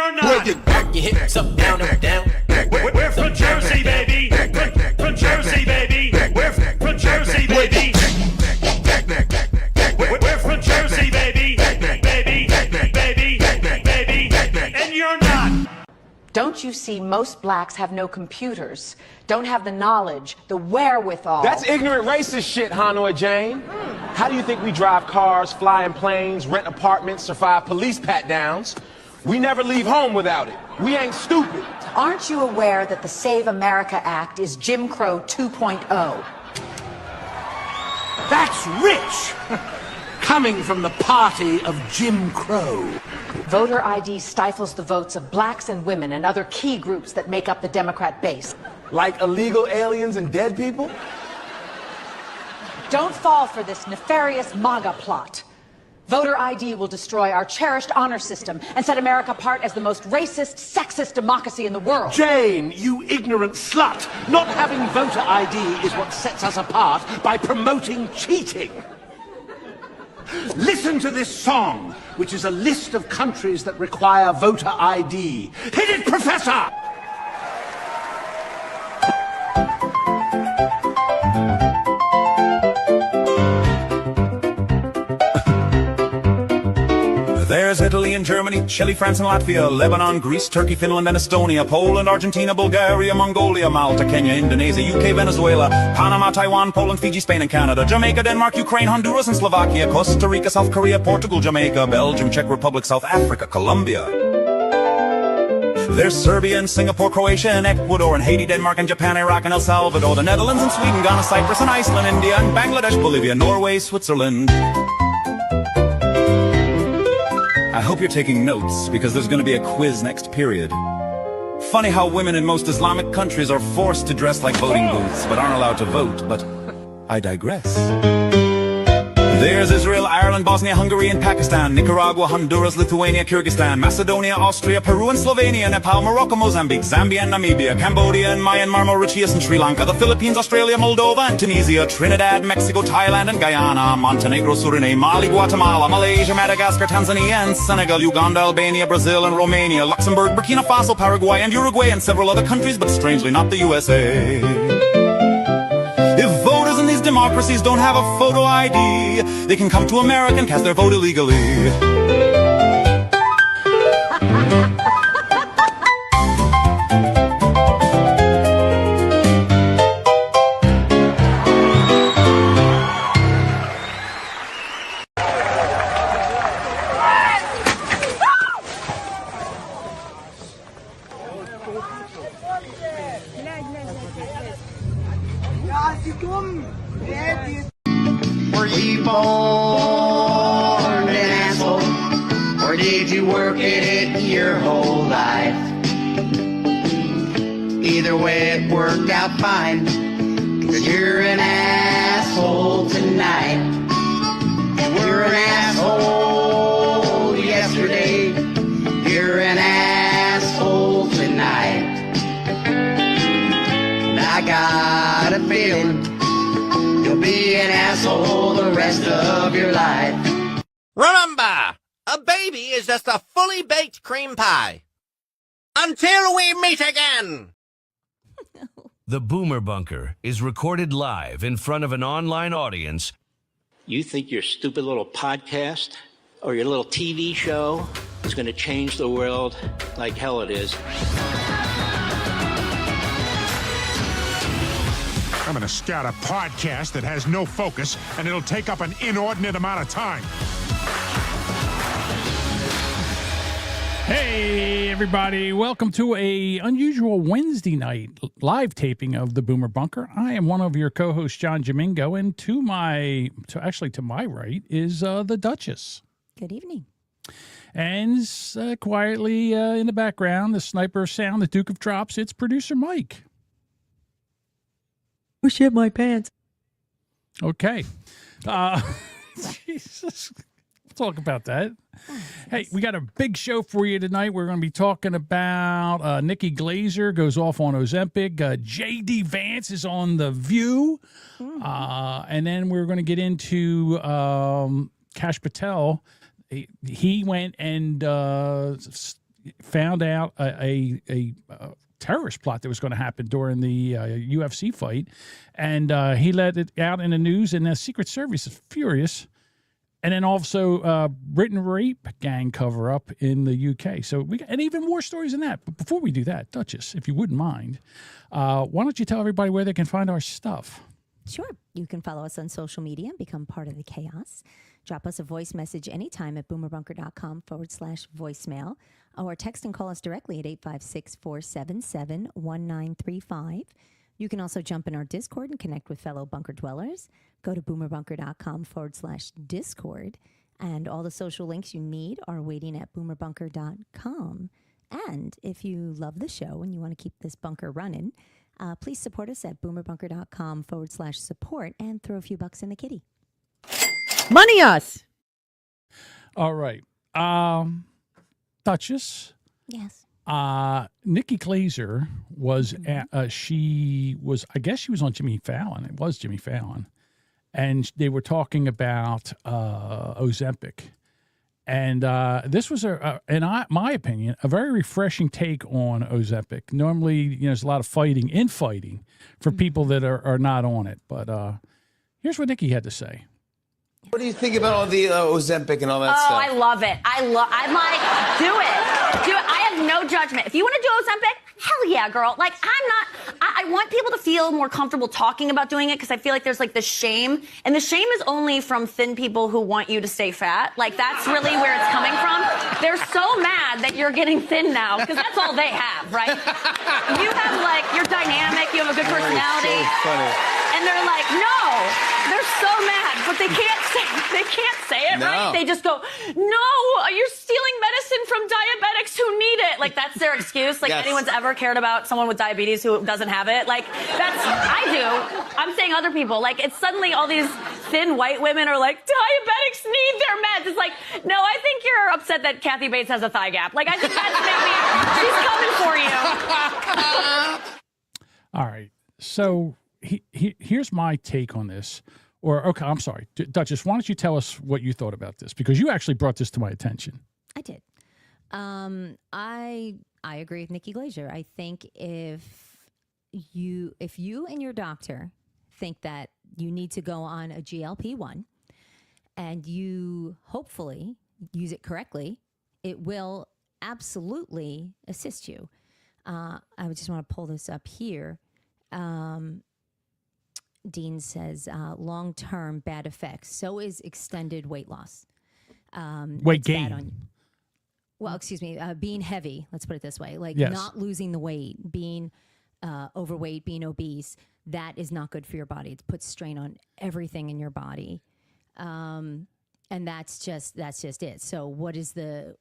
you're not. Back your hips up, down, up, down. We're from Jersey, baby. From Jersey, baby. We're from Jersey, baby. We're from Jersey, baby. Baby. And you're not. Don't you see most blacks have no computers, don't have the knowledge, the wherewithal? That's ignorant racist shit, Hanoi Jane. How do you think we drive cars, fly in planes, rent apartments, survive police pat-downs? We never leave home without it. We ain't stupid. Aren't you aware that the Save America Act is Jim Crow 2.0? That's rich! Coming from the party of Jim Crow. Voter ID stifles the votes of blacks and women and other key groups that make up the Democrat base. Like illegal aliens and dead people? Don't fall for this nefarious MAGA plot. Voter ID will destroy our cherished honor system and set America apart as the most racist, sexist democracy in the world. Jane, you ignorant slut! Not having voter ID is what sets us apart by promoting cheating. Listen to this song, which is a list of countries that require voter ID. Hit it, Professor! There's Italy and Germany, Chile, France and Latvia, Lebanon, Greece, Turkey, Finland and Estonia, Poland, Argentina, Bulgaria, Mongolia, Malta, Kenya, Indonesia, UK, Venezuela, Panama, Taiwan, Poland, Fiji, Spain and Canada, Jamaica, Denmark, Ukraine, Honduras and Slovakia, Costa Rica, South Korea, Portugal, Jamaica, Belgium, Czech Republic, South Africa, Colombia. There's Serbia and Singapore, Croatia and Ecuador and Haiti, Denmark and Japan, Iraq and El Salvador, the Netherlands and Sweden, Ghana, Cyprus and Iceland, India and Bangladesh, Bolivia, Norway, Switzerland. I hope you're taking notes, because there's going to be a quiz next period. Funny how women in most Islamic countries are forced to dress like voting booths, but aren't allowed to vote, but I digress. There's Israel, Ireland, Bosnia, Hungary and Pakistan, Nicaragua, Honduras, Lithuania, Kyrgyzstan, Macedonia, Austria, Peru and Slovenia, Nepal, Morocco, Mozambique, Zambia and Namibia, Cambodia and Myanmar, Mauritius and Sri Lanka, the Philippines, Australia, Moldova and Tunisia, Trinidad, Mexico, Thailand and Guyana, Montenegro, Suriname, Mali, Guatemala, Malaysia, Madagascar, Tanzania and Senegal, Uganda, Albania, Brazil and Romania, Luxembourg, Burkina Faso, Paraguay and Uruguay and several other countries, but strangely not the USA. If voters in these democracies don't have a photo ID, they can come to America and cast their vote illegally. Were you born an asshole, or did you work at it your whole life? Either way it worked out fine, 'cause you're an asshole tonight. You were an asshole yesterday, you're an asshole tonight. And I got a feeling you'll be an asshole the rest of your life. Remember, a baby is just a fully baked cream pie. Until we meet again! The Boomer Bunker is recorded live in front of an online audience. You think your stupid little podcast or your little TV show is going to change the world like hell it is? I'm going to start a podcast that has no focus, and it'll take up an inordinate amount of time. Hey, everybody. Welcome to a unusual Wednesday night live taping of the Boomer Bunker. I am one of your co-hosts, John Jamingo, and to my right is the Duchess. Good evening. And quietly in the background, the sniper sound, the Duke of Drops, it's producer Mike. Oh, shit, my pants. Okay. Jesus. We'll talk about that. Oh, hey, we got a big show for you tonight. We're going to be talking about Nikki Glaser goes off on Ozempic. J.D. Vance is on The View. And then we're going to get into Kash Patel. He went and found out a terrorist plot that was going to happen during the UFC fight, and he let it out in the news, and the Secret Service is furious. And then also Britain rape gang cover up in the UK. So and even more stories than that. But before we do that, Duchess, if you wouldn't mind, why don't you tell everybody where they can find our stuff? Sure. You can follow us on social media and become part of the chaos. Drop us a voice message anytime at boomerbunker.com/voicemail, or text and call us directly at 856-477-1935. You can also jump in our Discord and connect with fellow bunker dwellers. Go to boomerbunker.com/Discord. And all the social links you need are waiting at boomerbunker.com. And if you love the show and you want to keep this bunker running, please support us at boomerbunker.com/support and throw a few bucks in the kitty. Money us. All right. Duchess. Yes. Nikki Glaser was, she was on Jimmy Fallon. It was Jimmy Fallon. And they were talking about Ozempic. And this was, in my opinion, a very refreshing take on Ozempic. Normally, there's a lot of infighting for people that are not on it. But here's what Nikki had to say. What do you think about all the Ozempic and all that stuff? Oh, I love it. I'm like, do it. I have no judgment. If you want to do Ozempic, hell yeah, girl. Like, I want people to feel more comfortable talking about doing it because I feel like there's like this shame. And the shame is only from thin people who want you to stay fat. Like, that's really where it's coming from. They're so mad that you're getting thin now because that's all they have, right? You have, like, you're dynamic, you have a good personality. So funny. And they're like, no, they're so mad, but they can't say it, right? They just go, no, you're stealing medicine from diabetics who need it. Like, that's their excuse. Like, anyone's ever cared about someone with diabetes who doesn't have it? Like, I do. I'm saying other people. Like, it's suddenly all these thin white women are like, diabetics need their meds. It's like, no, I think you're upset that Kathy Bates has a thigh gap. Like, I think that's maybe, she's coming for you. All right. So here's my take on this. Okay, I'm sorry. Duchess, why don't you tell us what you thought about this? Because you actually brought this to my attention. I did. I agree with Nikki Glaser. I think if you and your doctor think that you need to go on a GLP-1 and you hopefully use it correctly, it will absolutely assist you. I would just want to pull this up here. Dean says long-term bad effects. So is extended weight loss. Weight gain. Being heavy. Let's put it this way. Like not losing the weight, being overweight, being obese. That is not good for your body. It puts strain on everything in your body. And that's just it. So what is the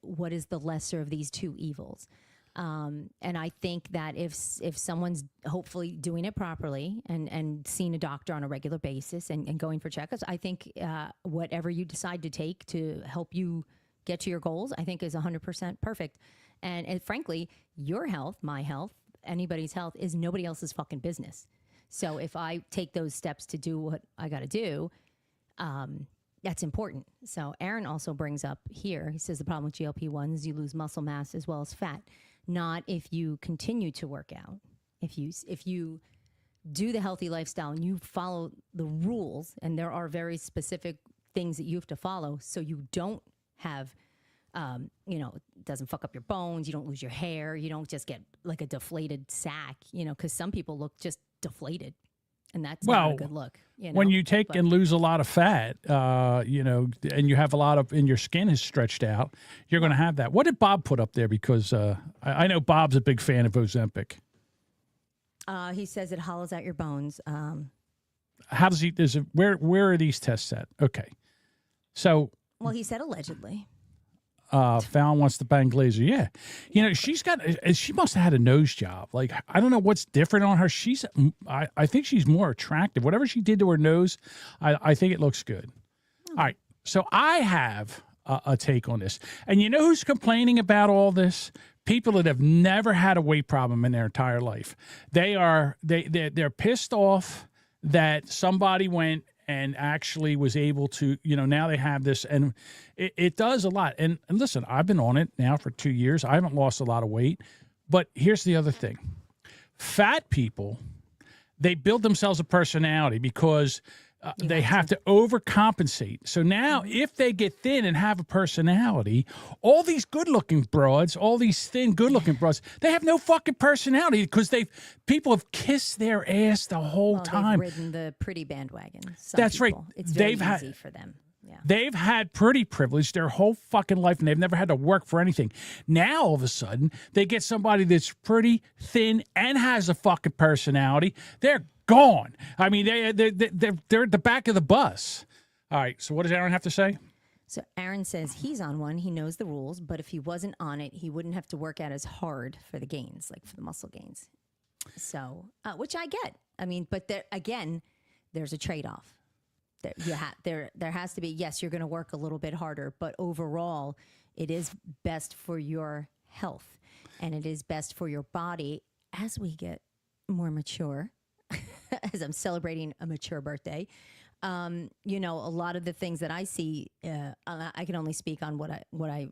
lesser of these two evils? And I think that if someone's hopefully doing it properly and seeing a doctor on a regular basis and going for checkups, I think whatever you decide to take to help you get to your goals, I think is 100% perfect. And frankly, your health, my health, anybody's health is nobody else's fucking business. So if I take those steps to do what I got to do, that's important. So Aaron also brings up here, he says the problem with GLP-1 is you lose muscle mass as well as fat. Not if you continue to work out. If you do the healthy lifestyle and you follow the rules, and there are very specific things that you have to follow so you don't have, it doesn't fuck up your bones, you don't lose your hair, you don't just get like a deflated sack, because some people look just deflated. And that's not a good look. When you take and lose a lot of fat, and you have a lot of, and your skin is stretched out, you're going to have that. What did Bob put up there? Because I know Bob's a big fan of Ozempic. He says it hollows out your bones. How does he? Where are these tests at? Okay, so. Well, he said allegedly. Fallon wants to bang Glaser. Yeah. She must have had a nose job. Like, I don't know what's different on her. I think she's more attractive. Whatever she did to her nose, I think it looks good. All right. So I have a take on this. And you know who's complaining about all this? People that have never had a weight problem in their entire life. They're pissed off that somebody went and actually was able to, now they have this, and it does a lot. And listen, I've been on it now for 2 years. I haven't lost a lot of weight, but here's the other thing. Fat people, they build themselves a personality because they have to overcompensate. So now if they get thin and have a personality, all these good-looking broads, all these thin, good-looking broads, they have no fucking personality because people have kissed their ass the whole time. They've ridden the pretty bandwagon. That's people. right. It's very easy for them. Yeah. They've had pretty privilege their whole fucking life, and they've never had to work for anything. Now, all of a sudden, they get somebody that's pretty, thin, and has a fucking personality. They're gone. I mean, they're at the back of the bus. All right, so what does Aaron have to say? So Aaron says he's on one. He knows the rules, but if he wasn't on it, he wouldn't have to work out as hard for the gains, like for the muscle gains. So, which I get. I mean, but there's a trade-off. There has to be, yes, you're going to work a little bit harder, but overall, it is best for your health, and it is best for your body as we get more mature, as I'm celebrating a mature birthday. A lot of the things that I see, I can only speak on what I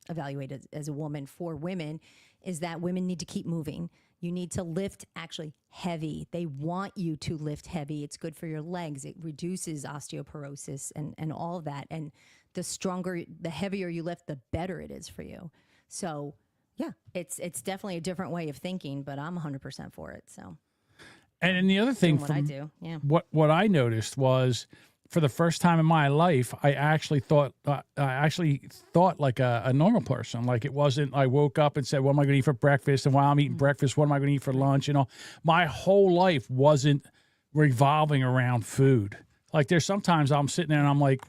evaluate as a woman. For women, is that women need to keep moving. You need to lift actually heavy. They want you to lift heavy. It's good for your legs. It reduces osteoporosis and all of that. And the heavier you lift, the better it is for you. So yeah, it's definitely a different way of thinking, but I'm 100% for it. So. And then the other thing, what I do, yeah. What I noticed was, for the first time in my life, I actually thought like a normal person. Like, it wasn't, I woke up and said, what am I going to eat for breakfast? And while I'm eating breakfast, what am I going to eat for lunch? My whole life wasn't revolving around food. Like, there's sometimes I'm sitting there and I'm like,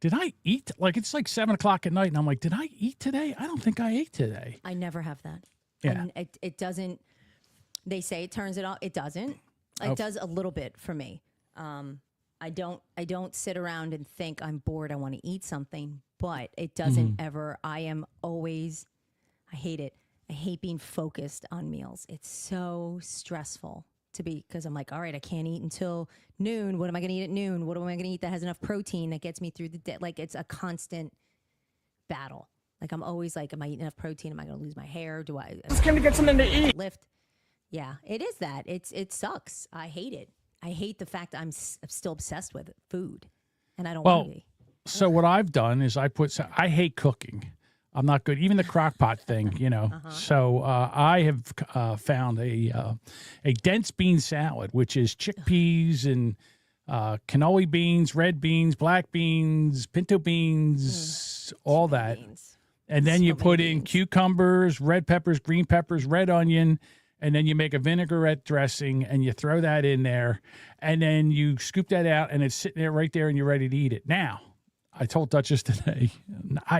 did I eat? Like, it's like 7 o'clock at night and I'm like, did I eat today? I don't think I ate today. I never have that. Yeah. And it doesn't, they say it turns it off. It doesn't. It does a little bit for me. I don't sit around and think I'm bored, I want to eat something, but it doesn't ever. I am always, I hate it. I hate being focused on meals. It's so stressful because I'm like, all right, I can't eat until noon. What am I going to eat at noon? What am I going to eat that has enough protein that gets me through the day? Like, it's a constant battle. Like, I'm always like, am I eating enough protein? Am I going to lose my hair? Do I just going to get something to eat? Lift. Yeah, it is that. It sucks. I hate it. I hate the fact I'm still obsessed with food, and I don't want to be. So what I've done is I hate cooking. I'm not good. Even the crock pot thing, So I have found a dense bean salad, which is chickpeas and cannoli beans, red beans, black beans, pinto beans, all that. Beans. And then you put in cucumbers, red peppers, green peppers, red onion, and then you make a vinaigrette dressing and you throw that in there, and then you scoop that out, and it's sitting there right there, and you're ready to eat it. Now, I told Duchess today,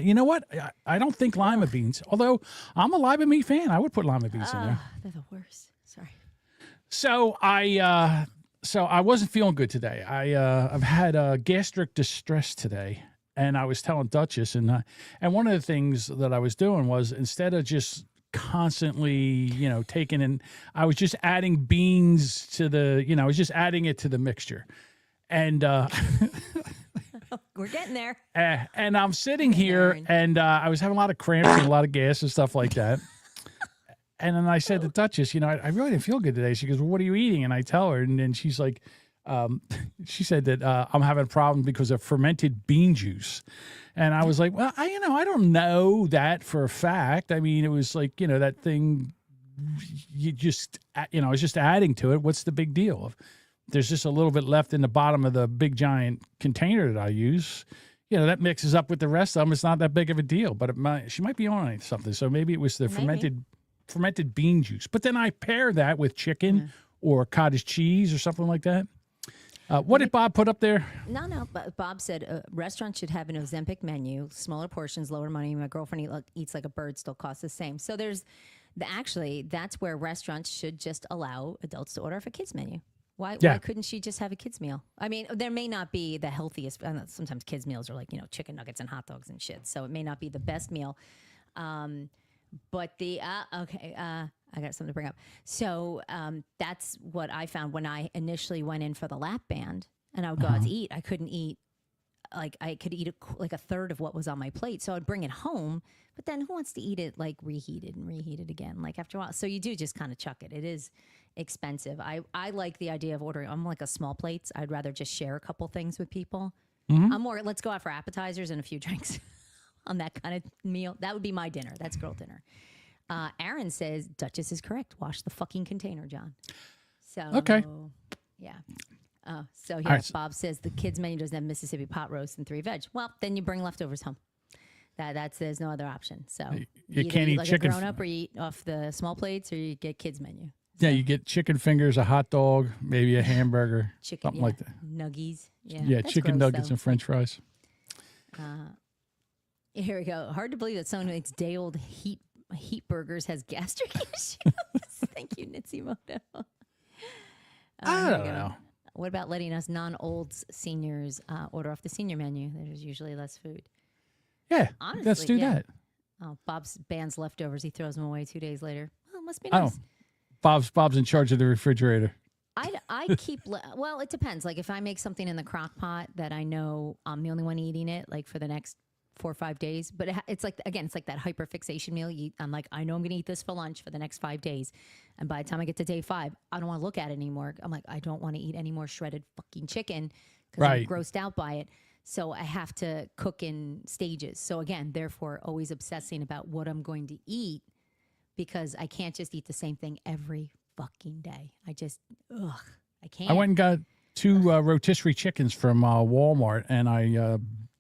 you know what? I don't think lima beans, although I'm a lima bean fan, I would put lima beans in there. They're the worst. Sorry. So I wasn't feeling good today. I've had gastric distress today, and I was telling Duchess, and one of the things that I was doing was, instead of just constantly, taking in, I was just adding beans to I was just adding it to the mixture. And we're getting there. And I'm sitting here, and I was having a lot of cramps and a lot of gas and stuff like that. And then I said to Duchess, I really didn't feel good today. She goes, well, what are you eating? And I tell her, and then she's like, she said that I'm having a problem because of fermented bean juice. And I was like, well, I don't know that for a fact. I mean, it was like, that thing, you just, I was just adding to it. What's the big deal? There's just a little bit left in the bottom of the big giant container that I use. That mixes up with the rest of them. It's not that big of a deal, but she might be on something. So maybe it was the fermented bean juice. But then I pair that with chicken or cottage cheese or something like that. What did Bob put up there? No. Bob said restaurants should have an Ozempic menu, smaller portions, lower money. My girlfriend eats like a bird, still costs the same. So that's where restaurants should just allow adults to order off a kids menu. Why couldn't she just have a kids meal? I mean, there may not be the healthiest. I know sometimes kids meals are like, chicken nuggets and hot dogs and shit. So it may not be the best meal. But I got something to bring up. So that's what I found when I initially went in for the lap band. and I would go out to eat. I couldn't eat. Like I could eat a third of what was on my plate, so I'd bring it home. But then who wants to eat it like reheated and reheated again? Like after a while, so you do just kind of chuck it. It is expensive. I like the idea of ordering. I'm like a small plates. I'd rather just share a couple things with people. I'm more. Let's go out for appetizers and a few drinks on that kind of meal. That would be my dinner. That's girl dinner. Aaron says Duchess is correct. Wash the fucking container, John. So okay. Yeah. So yeah, right. Bob says the kids menu doesn't have Mississippi pot roast and 3 veg. Well, then you bring leftovers home. That's there's no other option. So you can't eat like chicken. A grown up, or you eat off the small plates, or you get kids menu. Yeah, you get chicken fingers, a hot dog, maybe a hamburger, something like that. Nuggies. Yeah. Yeah, That's chicken gross, nuggets though. and French fries. Here we go. Hard to believe that someone who makes day old heat burgers has gastric issues. Thank you, Nitsimoto. I don't know. What about letting us non-olds seniors order off the senior menu? There's usually less food. Yeah, Honestly, let's do that. Oh, Bob's bands leftovers. He throws them away 2 days later. Oh, must be Oh, nice. Bob's in charge of the refrigerator. I keep, well, it depends. Like if I make something in the crock pot that I know I'm the only one eating it, like for the next 4 or 5 days, but it's like, again, it's like that hyperfixation meal. I'm like, I know I'm going to eat this for lunch for the next 5 days. And by the time I get to day 5, I don't want to look at it anymore. I'm like, I don't want to eat any more shredded fucking chicken because I'm grossed out by it. So I have to cook in stages. So again, therefore, always obsessing about what I'm going to eat because I can't just eat the same thing every fucking day. I can't. I went and got 2 rotisserie chickens from Walmart, and I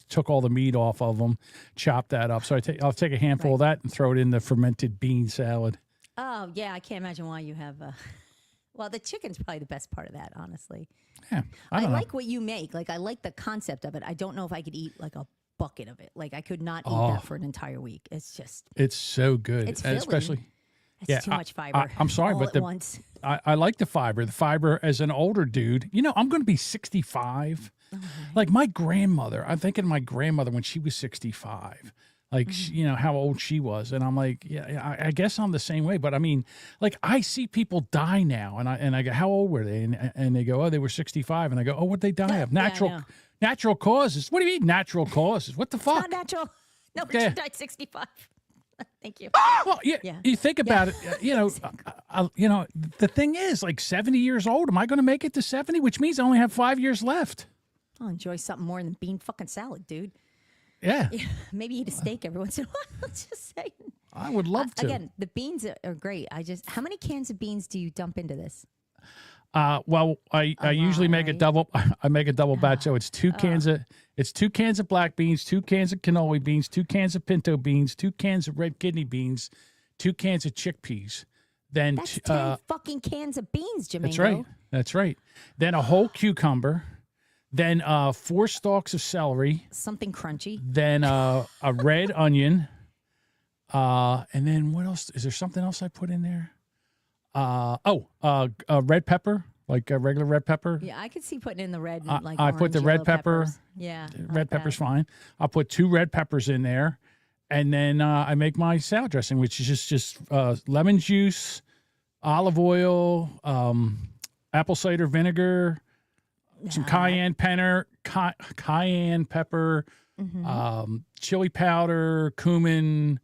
took all the meat off of them, chopped that up. So I'll take a handful of that and throw it in the fermented bean salad. Oh, yeah. I can't imagine why you have well, the chicken's probably the best part of that, honestly. Yeah. I like what you make. Like, I like the concept of it. I don't know if I could eat like a bucket of it. Like, I could not eat that for an entire week. It's just. It's so good. It's and especially. It's too much fiber. I'm sorry, all but at once. I like the fiber. The fiber as an older dude. You know, I'm going to be 65. Like my grandmother, I'm thinking of my grandmother when she was 65. Like, you know, how old she was. And I'm like, yeah, I guess I'm the same way. But I mean, like I see people die now and I go, how old were they? And they go, oh, they were 65. And I go, oh, what'd they die of? Natural causes. What do you mean natural causes? What the fuck? Not natural. No, but she died 65. Thank you. Well, you think about it, you know, the thing is like 70 years old. Am I going to make it to 70? Which means I only have 5 years left. I'll enjoy something more than bean fucking salad, dude. Yeah. Maybe eat a steak every once in a while. Just saying. I would love to. Again, the beans are great. How many cans of beans do you dump into this? Well, I usually make a double. I make a double batch, so it's 2 cans of black beans, 2 cans of cannoli beans, 2 cans of pinto beans, 2 cans of red kidney beans, 2 cans of chickpeas. Then that's 10 fucking cans of beans, Jamingo. That's right. Then a whole cucumber. Then 4 stalks of celery. Something crunchy. Then a red onion. And then what else? Is there something else I put in there? Red pepper, like a regular red pepper. Yeah, I could see putting in the red. I put the red pepper. Peppers. Yeah, red pepper's fine. I'll put 2 red peppers in there, and then I make my salad dressing, which is just lemon juice, olive oil, apple cider vinegar, some cayenne pepper, chili powder, cumin,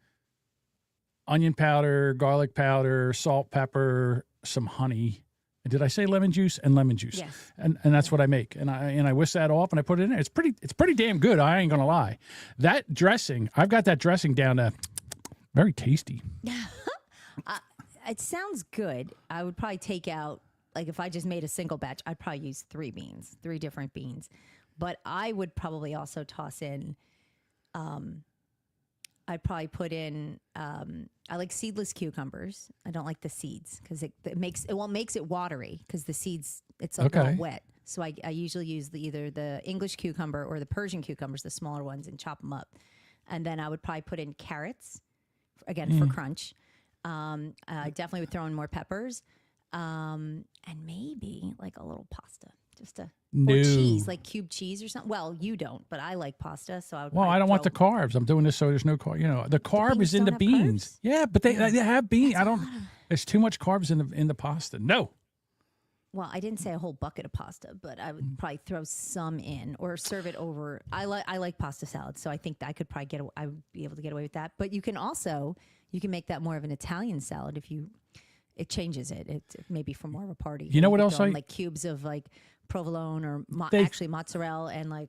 onion powder, garlic powder, salt, pepper, some honey. And did I say lemon juice? And lemon juice. Yes. And that's what I make. And I whisk that off and I put it in there. It's pretty damn good. I ain't gonna lie. That dressing, I've got that dressing down to very tasty. It sounds good. I would probably take out, like if I just made a single batch, I'd probably use 3 different beans. But I would probably also toss in, I'd probably put in, I like seedless cucumbers. I don't like the seeds because it makes it watery because the seeds, it's a little wet. So I usually use either the English cucumber or the Persian cucumbers, the smaller ones, and chop them up. And then I would probably put in carrots, again, for crunch. I definitely would throw in more peppers. And maybe like a little pasta, or cheese, like cubed cheese or something. Well, you don't, but I like pasta, so I would. Well, I don't want the carbs. I'm doing this so there's no carb. You know, the carb is in the beans. Carbs? Yeah, but they have beans. There's too much carbs in the pasta. No. Well, I didn't say a whole bucket of pasta, but I would probably throw some in or serve it over. I like pasta salad, so I think that I could probably I would be able to get away with that. But you can make that more of an Italian salad if it changes it. It maybe for more of a party. You know what else like cubes of like provolone or actually mozzarella and like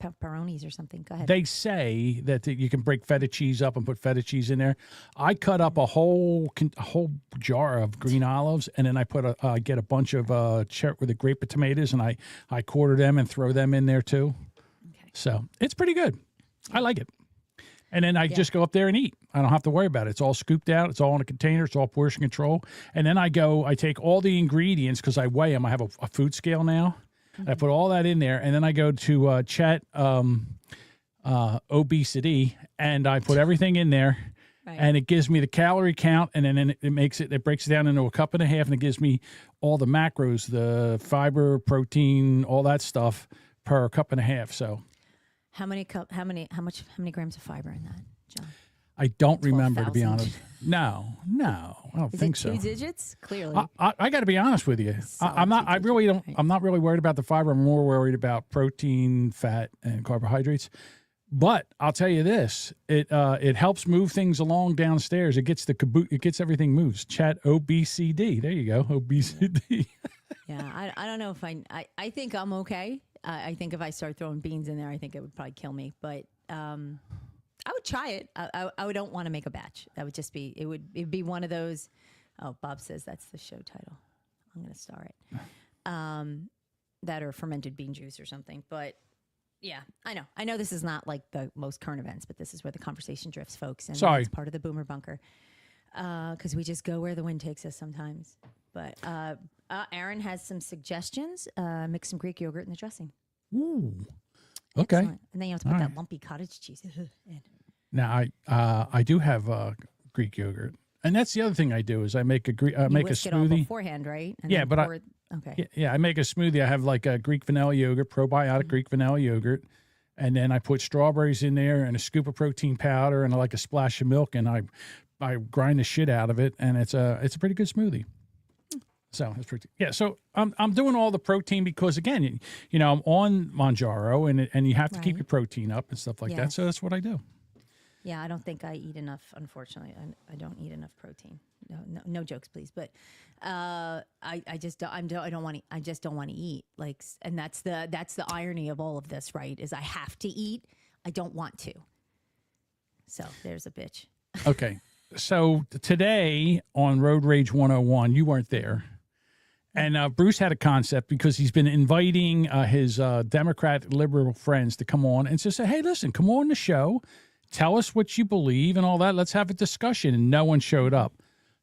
pepperonis or something. Go ahead. They say that you can break feta cheese up and put feta cheese in there. I cut up a whole jar of green olives, and then I get a bunch of with the grape tomatoes, and I quarter them and throw them in there too. Okay. So it's pretty good. I like it. And then I just go up there and eat. I don't have to worry about it. It's all scooped out. It's all in a container. It's all portion control. And then I take all the ingredients because I weigh them. I have a food scale now. Mm-hmm. I put all that in there, and then I go to ChatOBCT, and I put everything in there, and it gives me the calorie count, and then it breaks it down into a cup and a half, and it gives me all the macros, the fiber, protein, all that stuff per cup and a half. So, how many grams of fiber in that, John? I don't remember, to be honest. No, I don't think so. 2 digits? Clearly. I got to be honest with you. I'm not really worried about the fiber. I'm more worried about protein, fat, and carbohydrates. But I'll tell you this: it helps move things along downstairs. It gets everything moves. ChatOBCT. There you go. OBCT. Yeah, I don't know if I think I'm okay. I think if I start throwing beans in there, I think it would probably kill me. But I would try it. I don't want to make a batch. That would just be, it'd be one of those. Oh, Bob says that's the show title. I'm going to star it. That or fermented bean juice or something. But yeah, I know this is not like the most current events, but this is where the conversation drifts, folks. And Sorry. It's part of the boomer bunker. Because we just go where the wind takes us sometimes. But Aaron has some suggestions. Mix some Greek yogurt in the dressing. Ooh. Okay. Excellent. And then you have to put that lumpy cottage cheese in. Now I do have Greek yogurt, and that's the other thing I do is I make a whisk it all smoothie beforehand, right? And yeah, then but okay. I make a smoothie. I have like a Greek vanilla yogurt, probiotic Greek vanilla yogurt, and then I put strawberries in there and a scoop of protein powder and like a splash of milk, and I grind the shit out of it, and it's a pretty good smoothie. So it's pretty, So I'm doing all the protein because again, I'm on Manjaro and you have to keep your protein up and stuff like that. So that's what I do. Yeah, I don't think I eat enough. Unfortunately, I don't eat enough protein. No jokes, please. But I just don't. I don't want to. I just don't want to eat. Like, and that's the irony of all of this, right? Is I have to eat. I don't want to. So there's a bitch. Okay. So today on Road Rage 101, you weren't there. And Bruce had a concept because he's been inviting his Democrat liberal friends to come on and just say, hey, listen, come on the show. Tell us what you believe and all that. Let's have a discussion. And no one showed up.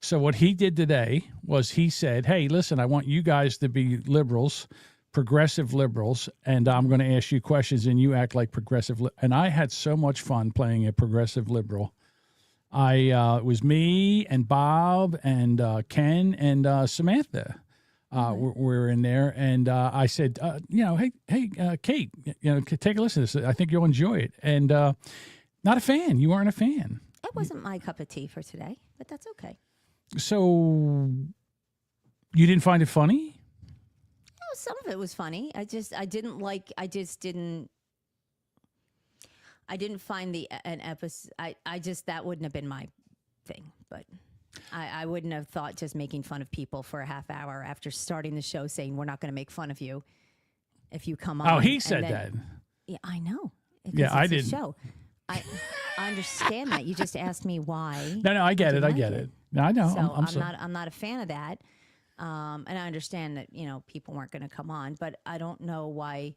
So what he did today was he said, hey, listen, I want you guys to be liberals, progressive liberals, and I'm going to ask you questions and you act like progressive. And I had so much fun playing a progressive liberal. It was me and Bob and Ken and Samantha. We're in there, and I said, hey, Kate, take a listen to this. I think you'll enjoy it. And not a fan. You aren't a fan. It wasn't my cup of tea for today, but that's okay. So you didn't find it funny? No, some of it was funny. I didn't find an episode. That wouldn't have been my thing, but. I wouldn't have thought just making fun of people for a half hour after starting the show saying we're not going to make fun of you if you come on. Oh, he said that. Yeah, I know. Yeah, I didn't. Show. I understand that. You just asked me why. No, I get it. I get it. No, I know. So I'm not a fan of that. And I understand that people weren't going to come on, but I don't know why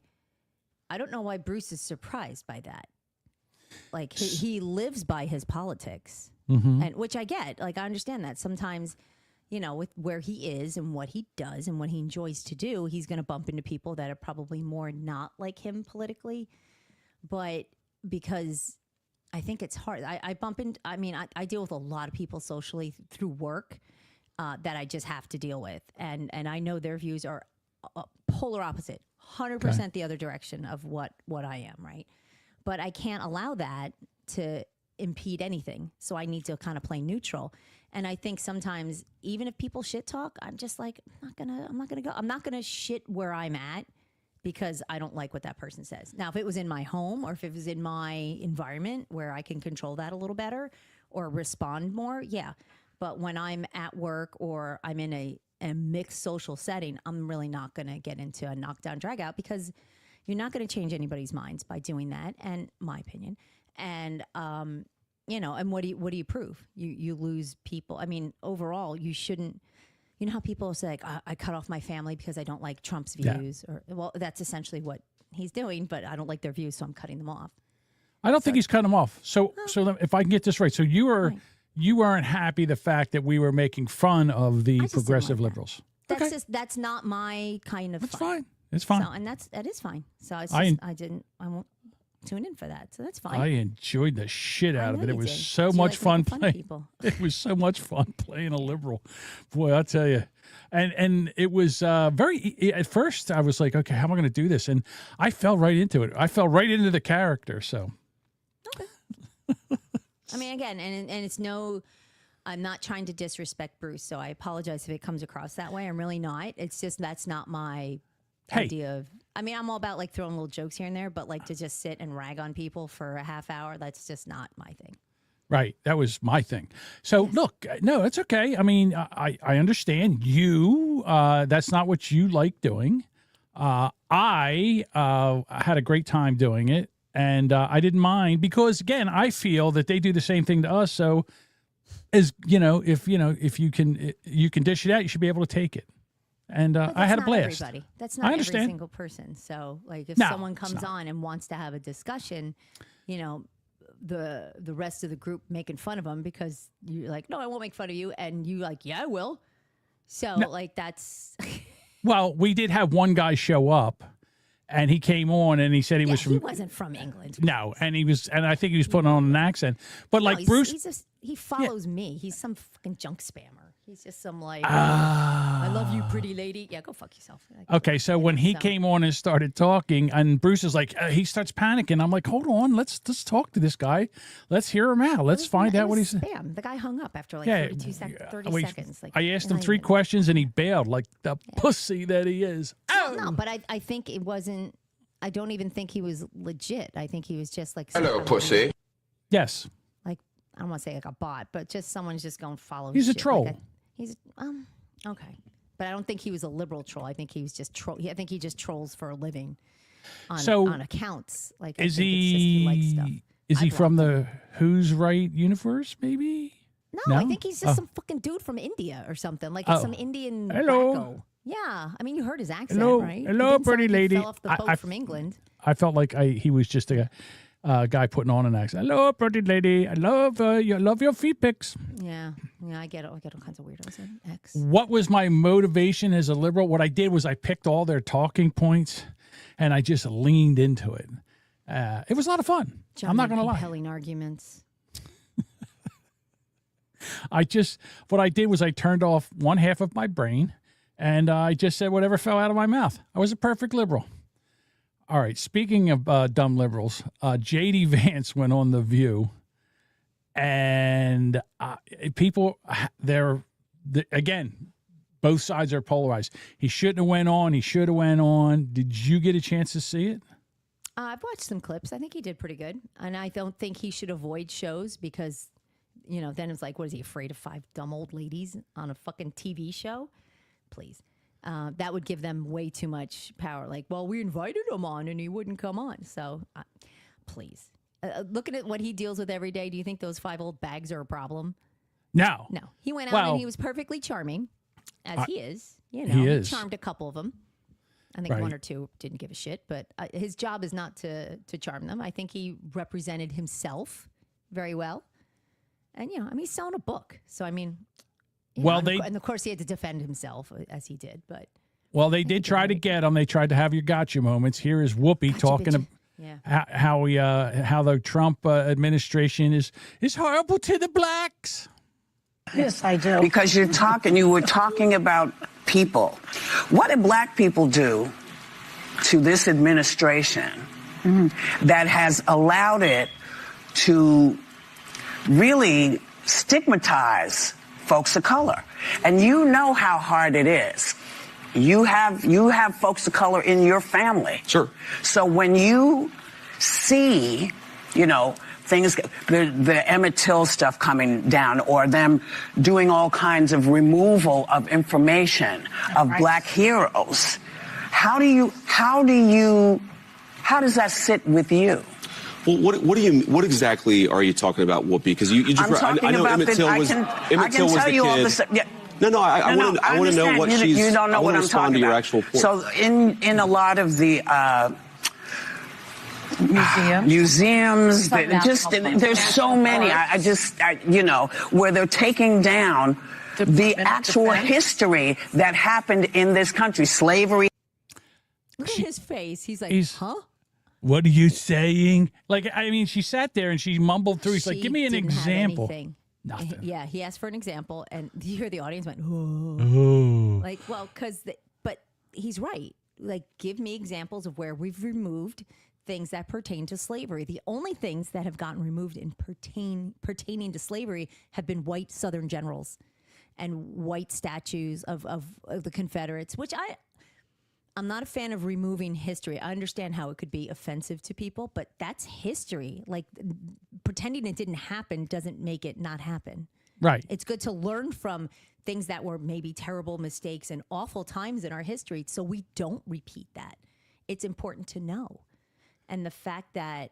Bruce is surprised by that. Like he lives by his politics. Mm-hmm. And which I get, like, I understand that sometimes, with where he is and what he does and what he enjoys to do, he's going to bump into people that are probably more not like him politically. But because I think it's hard, I deal with a lot of people socially through work that I just have to deal with. And I know their views are polar opposite, 100% the other direction of what I am, right? But I can't allow that to impede anything. So I need to kind of play neutral. And I think sometimes even if people shit talk, I'm just like, I'm not gonna shit where I'm at because I don't like what that person says. Now, if it was in my home or if it was in my environment where I can control that a little better or respond more, yeah. But when I'm at work or I'm in a mixed social setting, I'm really not going to get into a knockdown drag out because you're not going to change anybody's minds by doing that, and my opinion. And, you know, and what do you prove? You lose people. I mean, overall, you shouldn't. You know how people say, like, I cut off my family because I don't like Trump's views? Or well, that's essentially what he's doing, but I don't like their views, so I'm cutting them off. I don't think he's cutting them off. So if I can get this right, so you weren't happy the fact that we were making fun of the progressive liberals. That's not my kind of. That's fine. It's fine. So, and that is fine. So it's I won't tune in for that. So that's fine. I enjoyed the shit out of it. It was so much fun playing. It was so much fun playing a liberal. Boy, I'll tell you. And it was very, at first I was like, okay, how am I going to do this? And I fell right into it. I fell right into the character. So. Okay. I mean, again, and it's I'm not trying to disrespect Bruce. So I apologize if it comes across that way. I'm really not. It's just, that's not my idea of, I mean, I'm all about like throwing little jokes here and there, but like to just sit and rag on people for a half hour, that's just not my thing. Right. That was my thing. So look, no, it's okay. I mean, I understand you. That's not what you like doing. I had a great time doing it, and I didn't mind because, again, I feel that they do the same thing to us. So, if you can dish it out, you should be able to take it. And I had a blast. Everybody. That's not every single person. So, like, if someone comes on and wants to have a discussion, you know, the rest of the group making fun of them because you're like, no, I won't make fun of you, and you like, yeah, I will. So, like, that's. Well, we did have one guy show up, and he came on and he said he was from. He wasn't from England. No, and I think he was putting on an accent. But like Bruce, he follows me. He's some fucking junk spammer. He's just some like, I love you, pretty lady. Yeah, go fuck yourself. Okay, so when he came on and started talking, and Bruce is like, he starts panicking. I'm like, hold on, let's talk to this guy. Let's hear him out. Let's find out what he's. Spam. The guy hung up after like 30 seconds. Like, I asked him 3 questions and he bailed like the pussy that he is. No, but I think it wasn't. I don't even think he was legit. I think he was just like. Hello, pussy. Yes. Like, I don't want to say like a bot, but just someone's just going to follow. He's a troll. He's okay, but I don't think he was a liberal troll. I think he was just troll. I think he just trolls for a living on accounts. Like, is he from the Who's Right universe? Maybe. No, I think he's just some fucking dude from India or something. Like some Indian. Hello. wacko. Yeah, I mean, you heard his accent, right? Hello, pretty lady. He fell off the boat from England. I felt like he was just a guy putting on an accent. Hello, pretty lady. I love your feet pics. Yeah, I get it. I get all kinds of weirdos. X. What was my motivation as a liberal? What I did was I picked all their talking points, and I just leaned into it. It was a lot of fun. I'm not going to lie. Compelling arguments. What I did was I turned off one half of my brain, and I just said whatever fell out of my mouth. I was a perfect liberal. All right, speaking of dumb liberals, J.D. Vance went on The View, and people, again, both sides are polarized. He shouldn't have went on. He should have went on. Did you get a chance to see it? I've watched some clips. I think he did pretty good, and I don't think he should avoid shows because, then it's like, what is he, afraid of 5 dumb old ladies on a fucking TV show? Please. That would give them way too much power. Like, well, we invited him on and he wouldn't come on. So, please. Looking at what he deals with every day, do you think those 5 old bags are a problem? No. No. He went out and he was perfectly charming, as he is. He is. He charmed a couple of them. I think 1 or 2 didn't give a shit, but his job is not to charm them. I think he represented himself very well. And, he's selling a book. So, I mean... and of course he had to defend himself as he did, but they did try to get him. They tried to have your gotcha moments. Here is Whoopi talking about how the Trump administration is horrible to the blacks. Yes, I do. Because you were talking about people. What did black people do to this administration that has allowed it to really stigmatize folks of color. And you know how hard it is. You have folks of color in your family. Sure. So when you see, things, the Emmett Till stuff coming down, or them doing all kinds of removal of information of black heroes, how does that sit with you? Well, what exactly are you talking about, Whoopi? Because you just, I know Emmett Till was the kid. No, I want to know what she's. You don't know what I'm talking about. To your actual point. So in a lot of the museums, there's so many. Where they're taking down the actual history that happened in this country, slavery. Look at his face. He's like, huh? What are you saying? Like, I mean, she sat there and she mumbled through. He's like, give me an example. Nothing. Yeah, he asked for an example, and you hear the audience went, "Oh." Like, well, but he's right. Like, give me examples of where we've removed things that pertain to slavery. The only things that have gotten removed in pertaining to slavery have been white Southern generals and white statues of the Confederates, which I'm not a fan of removing history. I understand how it could be offensive to people, but that's history. Like, pretending it didn't happen doesn't make it not happen. Right. It's good to learn from things that were maybe terrible mistakes and awful times in our history so we don't repeat that. It's important to know. And the fact that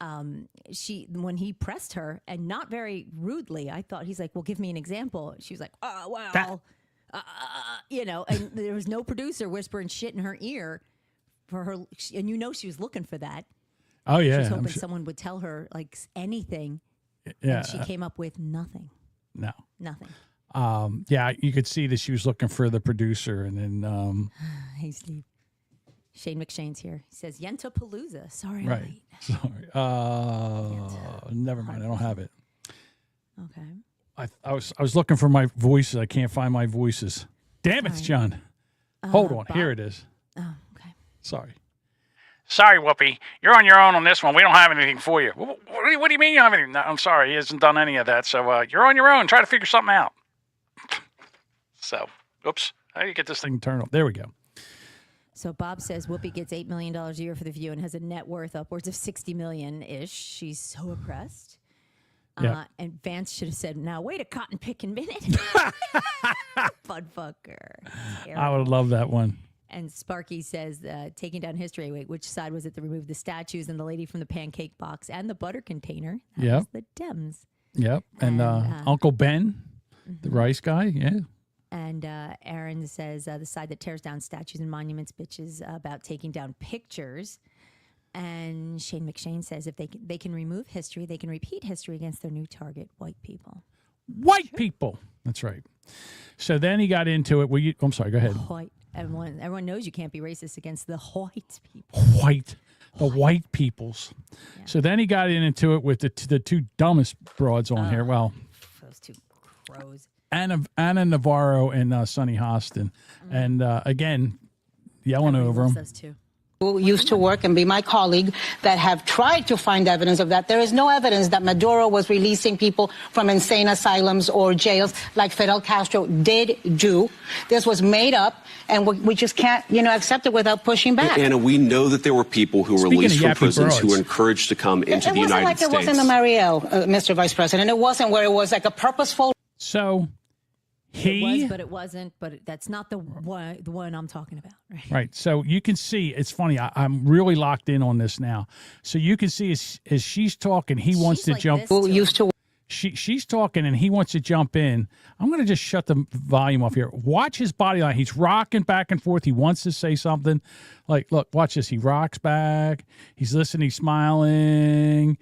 when he pressed her, and not very rudely, I thought, he's like, well, give me an example. She was like, oh, well... and there was no producer whispering shit in her ear for her, and she was looking for that. Oh yeah, she was hoping someone would tell her like anything. Yeah, and she came up with nothing. No, nothing. Yeah, you could see that she was looking for the producer, and then hey Steve, Shane McShane's here. He says Yentapalooza. Sorry, right? Sorry. Never mind. I don't have it. Okay. I was looking for my voices. I can't find my voices. Damn it, John. Hold on. Bob? Here it is. Oh, okay. Sorry. Sorry, Whoopi. You're on your own on this one. We don't have anything for you. What do you mean you don't have anything? No, I'm sorry. He hasn't done any of that. So you're on your own. Try to figure something out. So, oops. How do you get this thing? Turn off. There we go. So Bob says Whoopi gets $8 million a year for The View and has a net worth upwards of $60 million-ish. She's so oppressed. Yeah. And Vance should have said, now wait a cotton picking minute. Bud fucker. I would love that one. And Sparky says, taking down history, wait, which side was it that removed the statues and the lady from the pancake box and the butter container? That was the Dems. Yep. And Uncle Ben, the rice guy, yeah. And Aaron says, the side that tears down statues and monuments bitches about taking down pictures. And Shane McShane says if they can remove history, they can repeat history against their new target, white people. White people. That's right. So then he got into it. I'm sorry, go ahead. White. Everyone knows you can't be racist against the white people. The white peoples. Yeah. So then he got into it with the two dumbest broads on here. Well, those two crows. Anna Navarro and Sonny Hostin. And again, yelling over them. Those two. Who used to work and be my colleague that have tried to find evidence of that. There is no evidence that Maduro was releasing people from insane asylums or jails like Fidel Castro did do. This was made up, and we just can't, accept it without pushing back. Anna, we know that there were people who were released from prisons who were encouraged to come into the United States. It wasn't the Mariel, Mr. Vice President. It wasn't where it was like a purposeful. So. It was, but it wasn't. But that's not the one I'm talking about, right? Right. So you can see, it's funny. I'm really locked in on this now. So you can see as she's talking, he wants to jump. She's talking and he wants to jump in. I'm going to just shut the volume off here. Watch his body line. He's rocking back and forth. He wants to say something. Like, look, watch this. He rocks back. He's listening. He's smiling.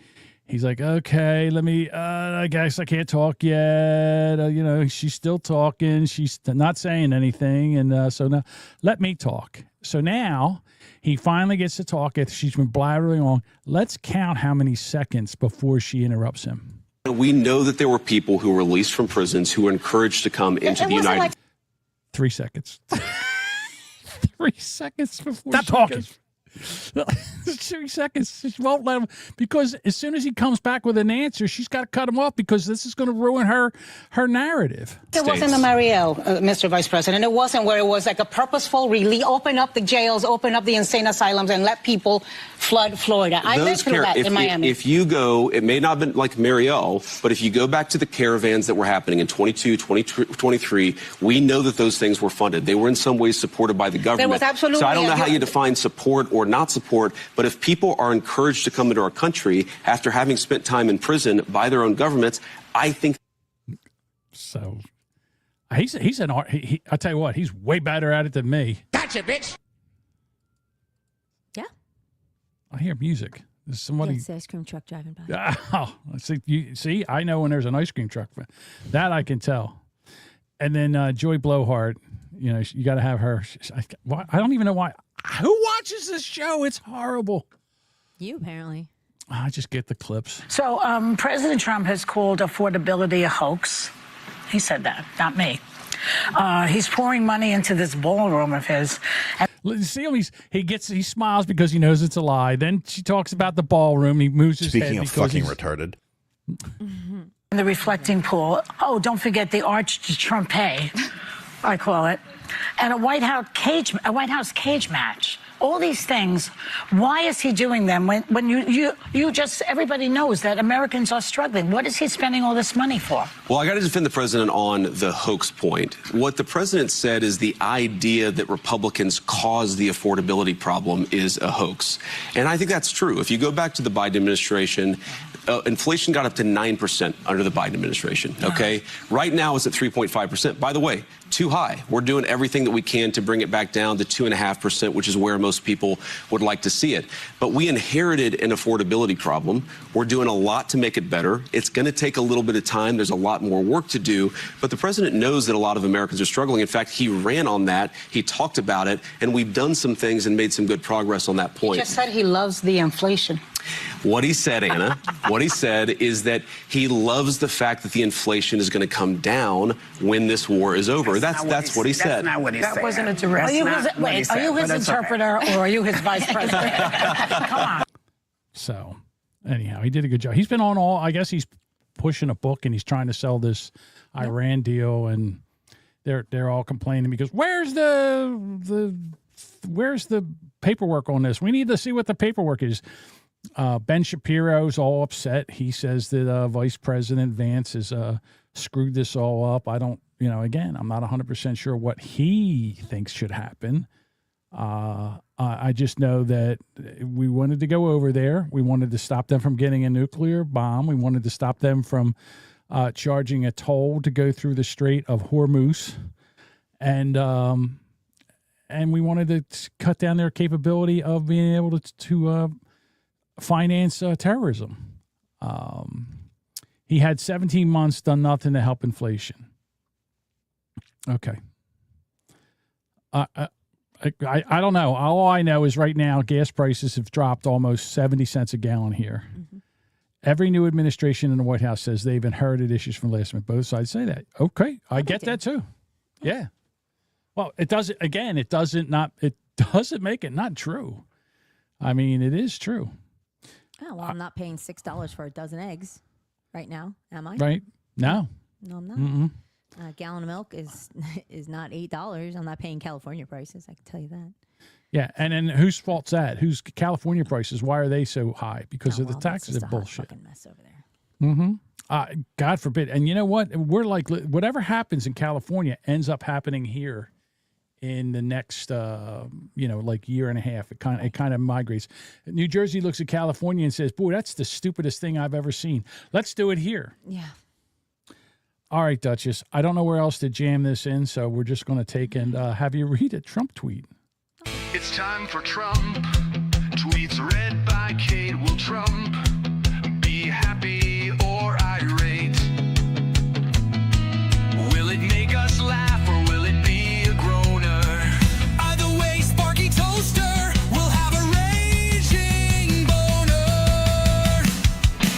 He's like, okay, let me, I guess I can't talk yet. She's still talking. She's not saying anything. And so now let me talk. So now he finally gets to talk. She's been blabbering on. Let's count how many seconds before she interrupts him. We know that there were people who were released from prisons who were encouraged to come into the United States. 3 seconds. 3 seconds before Stop talking. 3 seconds. She won't let him, because as soon as he comes back with an answer, she's got to cut him off because this is going to ruin her narrative. It wasn't the Mariel, Mr. Vice President. It wasn't where it was like a purposeful release, open up the jails, open up the insane asylums, and let people flood Florida. I've been through that in Miami. If you go, it may not have been like Mariel, but if you go back to the caravans that were happening in 22, 23, we know that those things were funded. They were in some ways supported by the government. There was absolutely so I don't know how you define support or not support, but if people are encouraged to come into our country after having spent time in prison by their own governments, I think. So he's an art. I tell you what, he's way better at it than me. Gotcha, bitch. Yeah. I hear music. There's somebody. It's the ice cream truck driving by. Oh, see, I know when there's an ice cream truck. That I can tell. And then Joy Blowhart, you know, you got to have her. I don't even know why. Who watches this show? It's horrible. You apparently. I just get the clips. So President Trump has called affordability a hoax. He said that, not me. He's pouring money into this ballroom of his. See him? He smiles because he knows it's a lie. Then she talks about the ballroom. He moves his head. Speaking of fucking retarded. The reflecting pool. Oh, don't forget the Arch de Trompe, I call it, and a White House cage match. All these things. Why is he doing them when you just, everybody knows that Americans are struggling? What is he spending all this money for? Well, I got to defend the president on the hoax point. What the president said is the idea that Republicans caused the affordability problem is a hoax. And I think that's true. If you go back to the Biden administration, inflation got up to 9% under the Biden administration, okay? Right now it's at 3.5%. By the way, too high. We're doing everything that we can to bring it back down to 2.5%, which is where most people would like to see it. But we inherited an affordability problem. We're doing a lot to make it better. It's going to take a little bit of time. There's a lot more work to do. But the president knows that a lot of Americans are struggling. In fact, he ran on that. He talked about it. And we've done some things and made some good progress on that point. He just said he loves the inflation. What he said, Anna, what he said is that he loves the fact that the inflation is going to come down when this war is over. That's what he said. That's not what he said. That wasn't a direct. Are you his interpreter or are you his vice president? Come on. So, anyhow, he did a good job. He's been on all. I guess he's pushing a book and he's trying to sell this Iran deal, and they're all complaining because where's the paperwork on this? We need to see what the paperwork is. Ben Shapiro's all upset. He says that Vice President Vance has screwed this all up. I don't, again, I'm not 100% sure what he thinks should happen. I just know that we wanted to go over there. We wanted to stop them from getting a nuclear bomb. We wanted to stop them from charging a toll to go through the Strait of Hormuz. And we wanted to cut down their capability of being able to finance terrorism. He had 17 months, done nothing to help inflation. Okay. I don't know. All I know is right now gas prices have dropped almost 70 cents a gallon here. Mm-hmm. Every new administration in the White House says they've inherited issues from last minute. Both sides say that. Okay, I get that too. Yeah. Well, it doesn't make it not true. I mean, it is true. Oh, well, I'm not paying $6 for a dozen eggs right now, am I? Right. No. No, I'm not. Mm-mm. A gallon of milk is not $8. I'm not paying California prices. I can tell you that. Yeah, and then whose fault's that? Who's California prices? Why are they so high? Because of the taxes. They're bullshit. Fucking mess over there. Mm-hmm. God forbid. And you know what? We're like, whatever happens in California ends up happening here in the next, like year and a half. It kind of migrates. New Jersey looks at California and says, boy, that's the stupidest thing I've ever seen. Let's do it here. Yeah. All right, Duchess. I don't know where else to jam this in, so we're just going to take and have you read a Trump tweet. It's time for Trump. Tweets read by Kate. Will Trump be happy or irate? Will it make us laugh or will it be a groaner? Either way, Sparky Toaster will have a raging boner.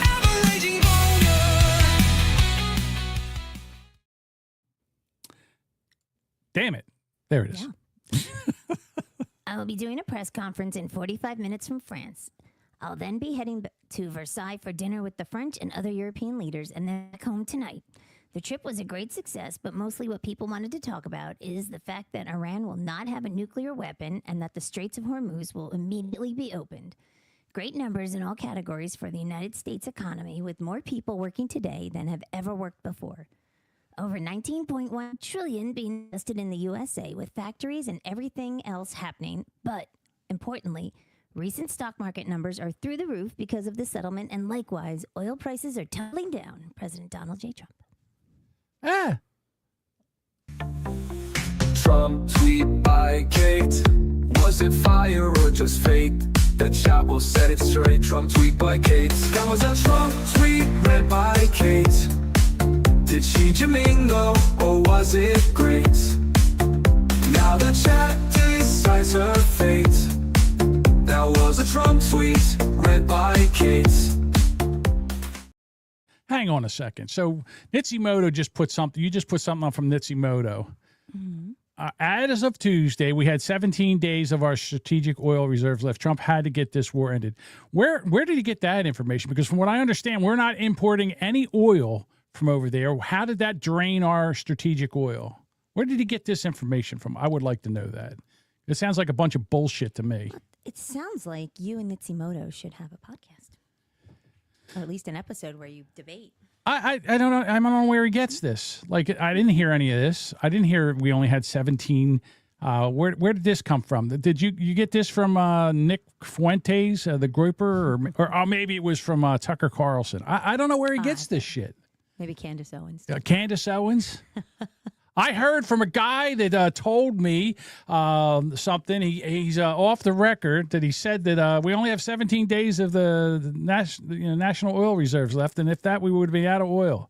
Have a raging boner. Damn it. There it is. Yeah. I will be doing a press conference in 45 minutes from France. I'll then be heading to Versailles for dinner with the French and other European leaders and then back home tonight. The trip was a great success, but mostly what people wanted to talk about is the fact that Iran will not have a nuclear weapon and that the Straits of Hormuz will immediately be opened. Great numbers in all categories for the United States economy, with more people working today than have ever worked before. Over $19.1 trillion being invested in the USA, with factories and everything else happening. But, importantly, recent stock market numbers are through the roof because of the settlement, and likewise, oil prices are tumbling down. President Donald J. Trump. Trump tweet by Kate. Was it fire or just fate? The chat will set it straight. Trump tweet by Kate. That was a Trump tweet read by Kate. Did she Jamingo or was it great? Now the chat decides her fate. That was a Trump tweet read by Kate. Hang on a second. So Nitsimoto just put something. You just put something on from Nitsimoto. As of Tuesday, we had 17 days of our strategic oil reserves left. Trump had to get this war ended. Where did he get that information? Because from what I understand, we're not importing any oil from over there. How did that drain our strategic oil? Where did he get this information from? I would like to know that. It sounds like a bunch of bullshit to me. It sounds like you and Nitsimoto should have a podcast. Or at least an episode where you debate. I don't know. I don't know where he gets this. Like, I didn't hear any of this. I didn't hear we only had 17. Where did this come from? Did you get this from Nick Fuentes, the grouper, or maybe it was from Tucker Carlson? I don't know where he gets this shit. Maybe Candace Owens. Candace Owens? I heard from a guy that told me something. He's off the record that he said that we only have 17 days of the national oil reserves left, and if that, we would be out of oil.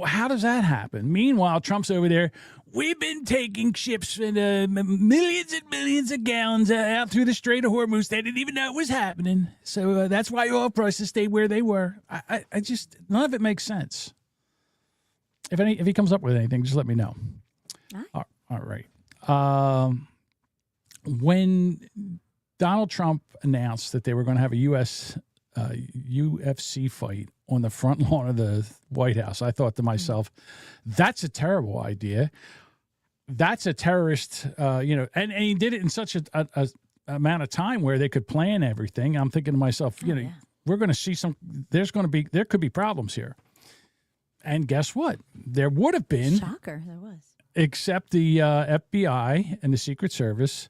How does that happen? Meanwhile, Trump's over there. We've been taking ships and millions and millions of gallons out through the Strait of Hormuz. They didn't even know it was happening. So that's why oil prices stayed where they were. I just, none of it makes sense. If he comes up with anything, just let me know. All right. When Donald Trump announced that they were going to have a UFC fight on the front lawn of the White House, I thought to myself, that's a terrible idea. That's a terrorist, and he did it in such a amount of time where they could plan everything. I'm thinking to myself, we're going to see there could be problems here. And guess what? There would have been. Shocker, there was. Except the FBI and the Secret Service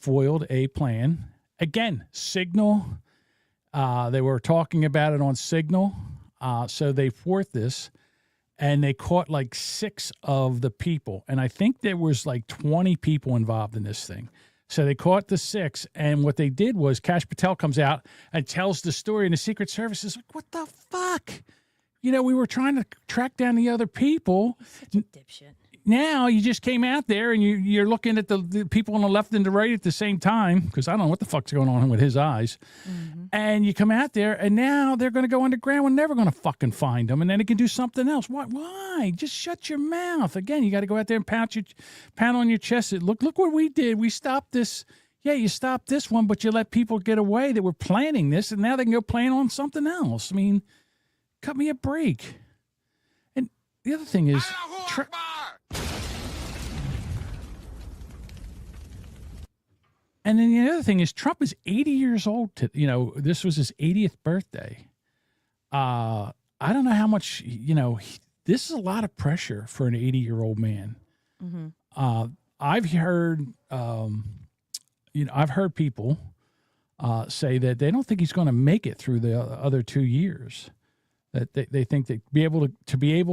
foiled a plan. Again, Signal. They were talking about it on Signal. So they thwart this. And they caught like 6 of the people. And I think there was like 20 people involved in this thing. So they caught the 6. And what they did was Kash Patel comes out and tells the story. And the Secret Service is like, what the fuck? We were trying to track down the other people. Such a dipshit. Now you just came out there and you're looking at the people on the left and the right at the same time, because I don't know what the fuck's going on with his eyes. Mm-hmm. And you come out there and now they're going to go underground. We're never going to fucking find them. And then they can do something else. Why? Just shut your mouth. Again, you got to go out there and pound on your chest. Look what we did. We stopped this. Yeah, you stopped this one, but you let people get away that were planning this, and now they can go plan on something else. I mean, cut me a break. And the other thing is, and then the other thing is, Trump is 80 years old. This was his 80th birthday. I don't know how much. This is a lot of pressure for an 80-year-old man. Mm-hmm. I've heard, people say that they don't think he's going to make it through the other 2 years. That they think that be able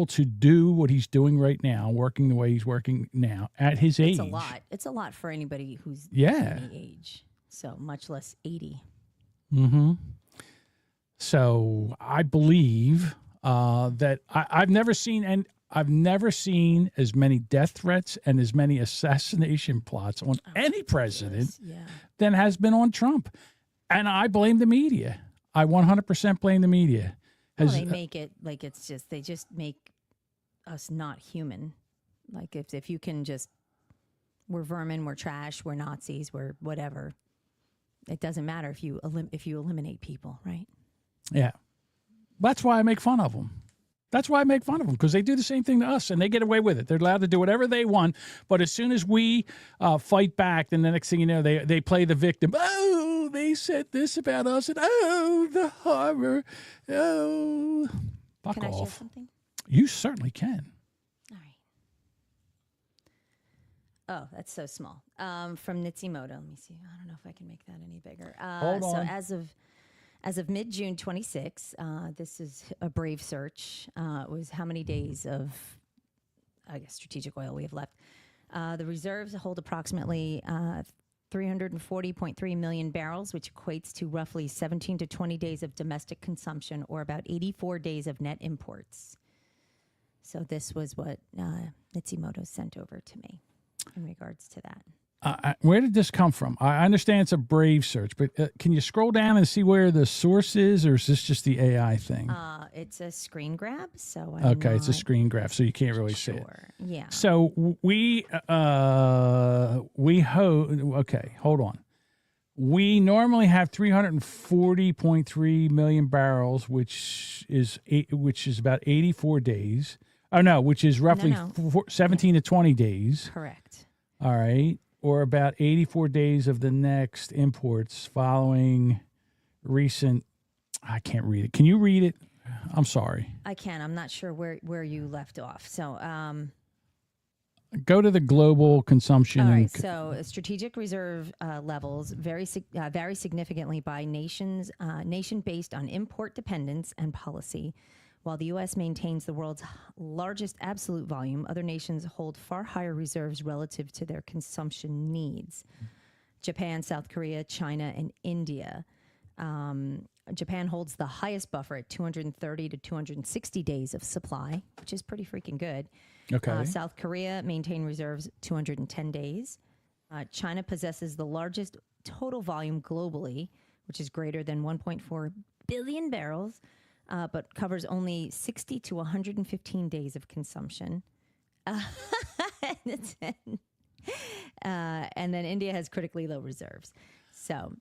to do what he's doing right now, working the way he's working now at his age. It's a lot. It's a lot for anybody who's any age. So much less 80. Mm-hmm. So I believe that I've never seen as many death threats and as many assassination plots on any president than has been on Trump. And I blame the media. I 100% blame the media. They make it like they just make us not human. Like if you can just We're vermin, we're trash, we're Nazis, we're whatever. It doesn't matter if you eliminate people, right? Yeah. That's why I make fun of them. That's why I make fun of them, because they do the same thing to us, and they get away with it. They're allowed to do whatever they want, but as soon as we fight back, then the next thing you know, they play the victim. Oh, they said this about us, and oh, the horror. Oh, fuck Can I share off. something? You certainly can. Oh, that's so small. From Nitsimoto. Let me see. I don't know if I can make that any bigger. Hold on. So as of mid-June 26, this is a brave search. It was how many days of, I guess, strategic oil we have left. The reserves hold approximately 340.3 million barrels, which equates to roughly 17 to 20 days of domestic consumption, or about 84 days of net imports. So this was what Nitsimoto sent over to me in regards to that. Where did this come from? I understand it's a brave search, but can you scroll down and see where the source is, or is this just the AI thing? It's a screen grab, so It's a screen graph, so you can't really see it. Yeah. So okay, hold on. We normally have 340.3 million barrels, which is about 84 days. Oh no, which is roughly 17 to 20 days. Correct. All right. Or about 84 days of the next imports following recent. I can't read it. Can you read it? I'm sorry. I can. I'm not sure where you left off. So go to the global consumption. All right. So strategic reserve levels vary significantly by nation based on import dependence and policy. While the U.S. maintains the world's largest absolute volume, other nations hold far higher reserves relative to their consumption needs. Japan, South Korea, China, and India. Japan holds the highest buffer at 230 to 260 days of supply, which is pretty freaking good. Okay. South Korea maintain reserves 210 days. China possesses the largest total volume globally, which is greater than 1.4 billion barrels. But covers only 60 to 115 days of consumption. And then India has critically low reserves. So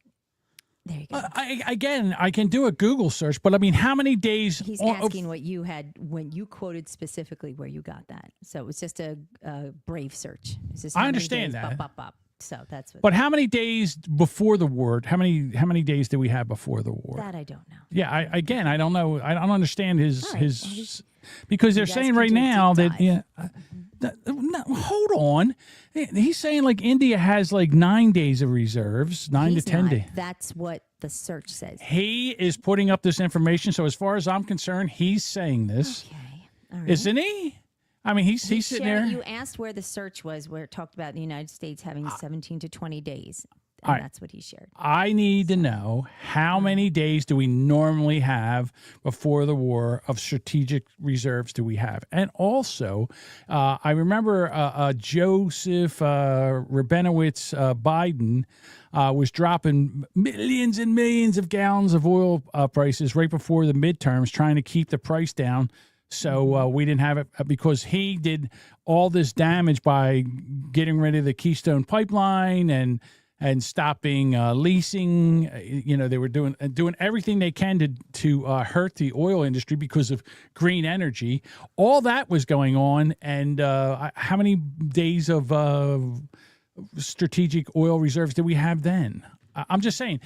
there you go. I can do a Google search, but I mean, how many days? He's asking what you had when you quoted specifically where you got that. So it was just a brave search. It's just I understand that. So that's what. But how many days before the war? How many days do we have before the war? That I don't know. Yeah, I don't know. I don't understand his because they're saying right now that hold on, he's saying like India has like 9 days of reserves, 9 to 10 days. That's what the search says. He is putting up this information, so as far as I'm concerned, he's saying this, isn't he? I mean, he's sitting there. You asked where the search was, where it talked about the United States having 17 to 20 days. And that's what he shared. I need to know how many days do we normally have before the war of strategic reserves do we have? And also, I remember Joseph Rabinowitz Biden was dropping millions and millions of gallons of oil prices right before the midterms, trying to keep the price down. So we didn't have it because he did all this damage by getting rid of the Keystone Pipeline and stopping leasing. You know, they were doing everything they can to hurt the oil industry because of green energy. All that was going on. And how many days of strategic oil reserves did we have then? I'm just saying,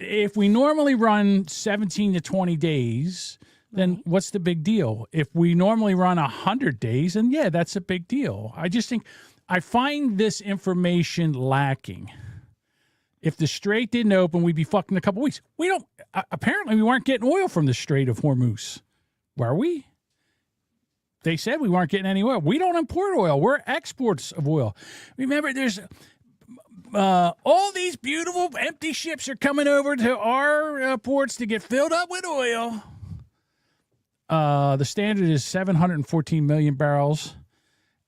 if we normally run 17 to 20 days, then what's the big deal? If we normally run 100 days, then yeah, that's a big deal. I just think I find this information lacking. If the Strait didn't open, we'd be fucked in a couple weeks. We don't. Apparently, we weren't getting oil from the Strait of Hormuz, were we? They said we weren't getting any oil. We don't import oil. We're exports of oil. Remember, there's all these beautiful empty ships are coming over to our ports to get filled up with oil. The standard is 714 million barrels,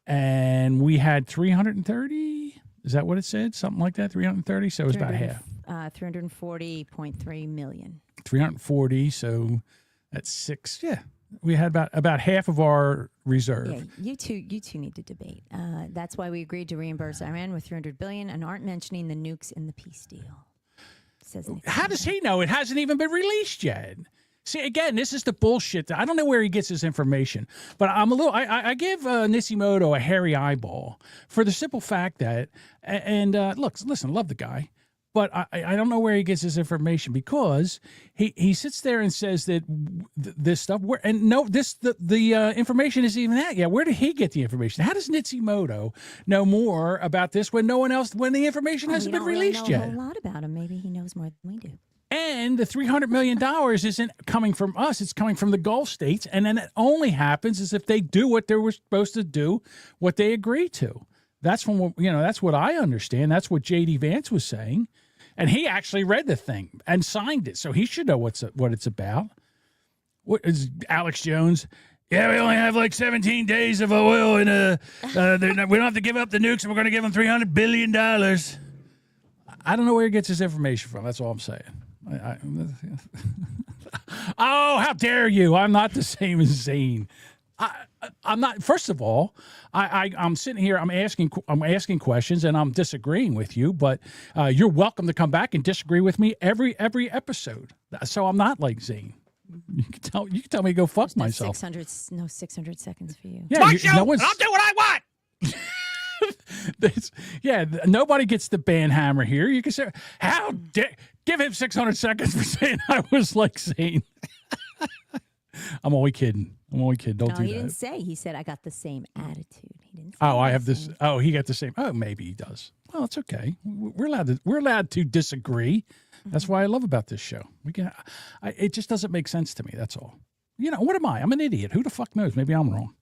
and we had 330. Is that what it said? Something like that, 330? So it was about half. 340.3 million. 340, so that's 6. Yeah, We had about half of our reserve. Yeah, you two need to debate. That's why we agreed to reimburse Iran with $300 billion and aren't mentioning the nukes in the peace deal. Says Nick. How does he know? It hasn't even been released yet. See, again, this is the bullshit. I don't know where he gets his information, but I give Nishimoto a hairy eyeball for the simple fact that, listen, love the guy, but I don't know where he gets his information, because he sits there and says that this stuff, the information isn't even that yet. Where did he get the information? How does Nishimoto know more about this when the information hasn't been released yet? We don't know a lot about him. Maybe he knows more than we do. And the $300 million isn't coming from us. It's coming from the Gulf states. And then it only happens is if they do what they were supposed to do, what they agreed to. That's that's what I understand. That's what J.D. Vance was saying. And he actually read the thing and signed it. So he should know what it's about. What is Alex Jones? Yeah, we only have like 17 days of oil, and we don't have to give up the nukes, and we're going to give them $300 billion. I don't know where he gets his information from. That's all I'm saying. Oh, how dare you! I'm not the same as Zane. I'm not. First of all, I'm sitting here. I'm asking questions, and I'm disagreeing with you. But you're welcome to come back and disagree with me every episode. So I'm not like Zane. You can tell me to go fuck myself. 600 seconds for you. Yeah, I'll do what I want. Nobody gets the band hammer here. You can say, how dare, give him 600 seconds for saying I was like Zane. I'm only kidding. Don't do that. He didn't say. He said, I got the same attitude. He didn't say I have this. Oh, he got the same. Oh, maybe he does. Well, it's okay. We're allowed to disagree. That's why I love about this show. It just doesn't make sense to me. That's all. What am I? I'm an idiot. Who the fuck knows? Maybe I'm wrong.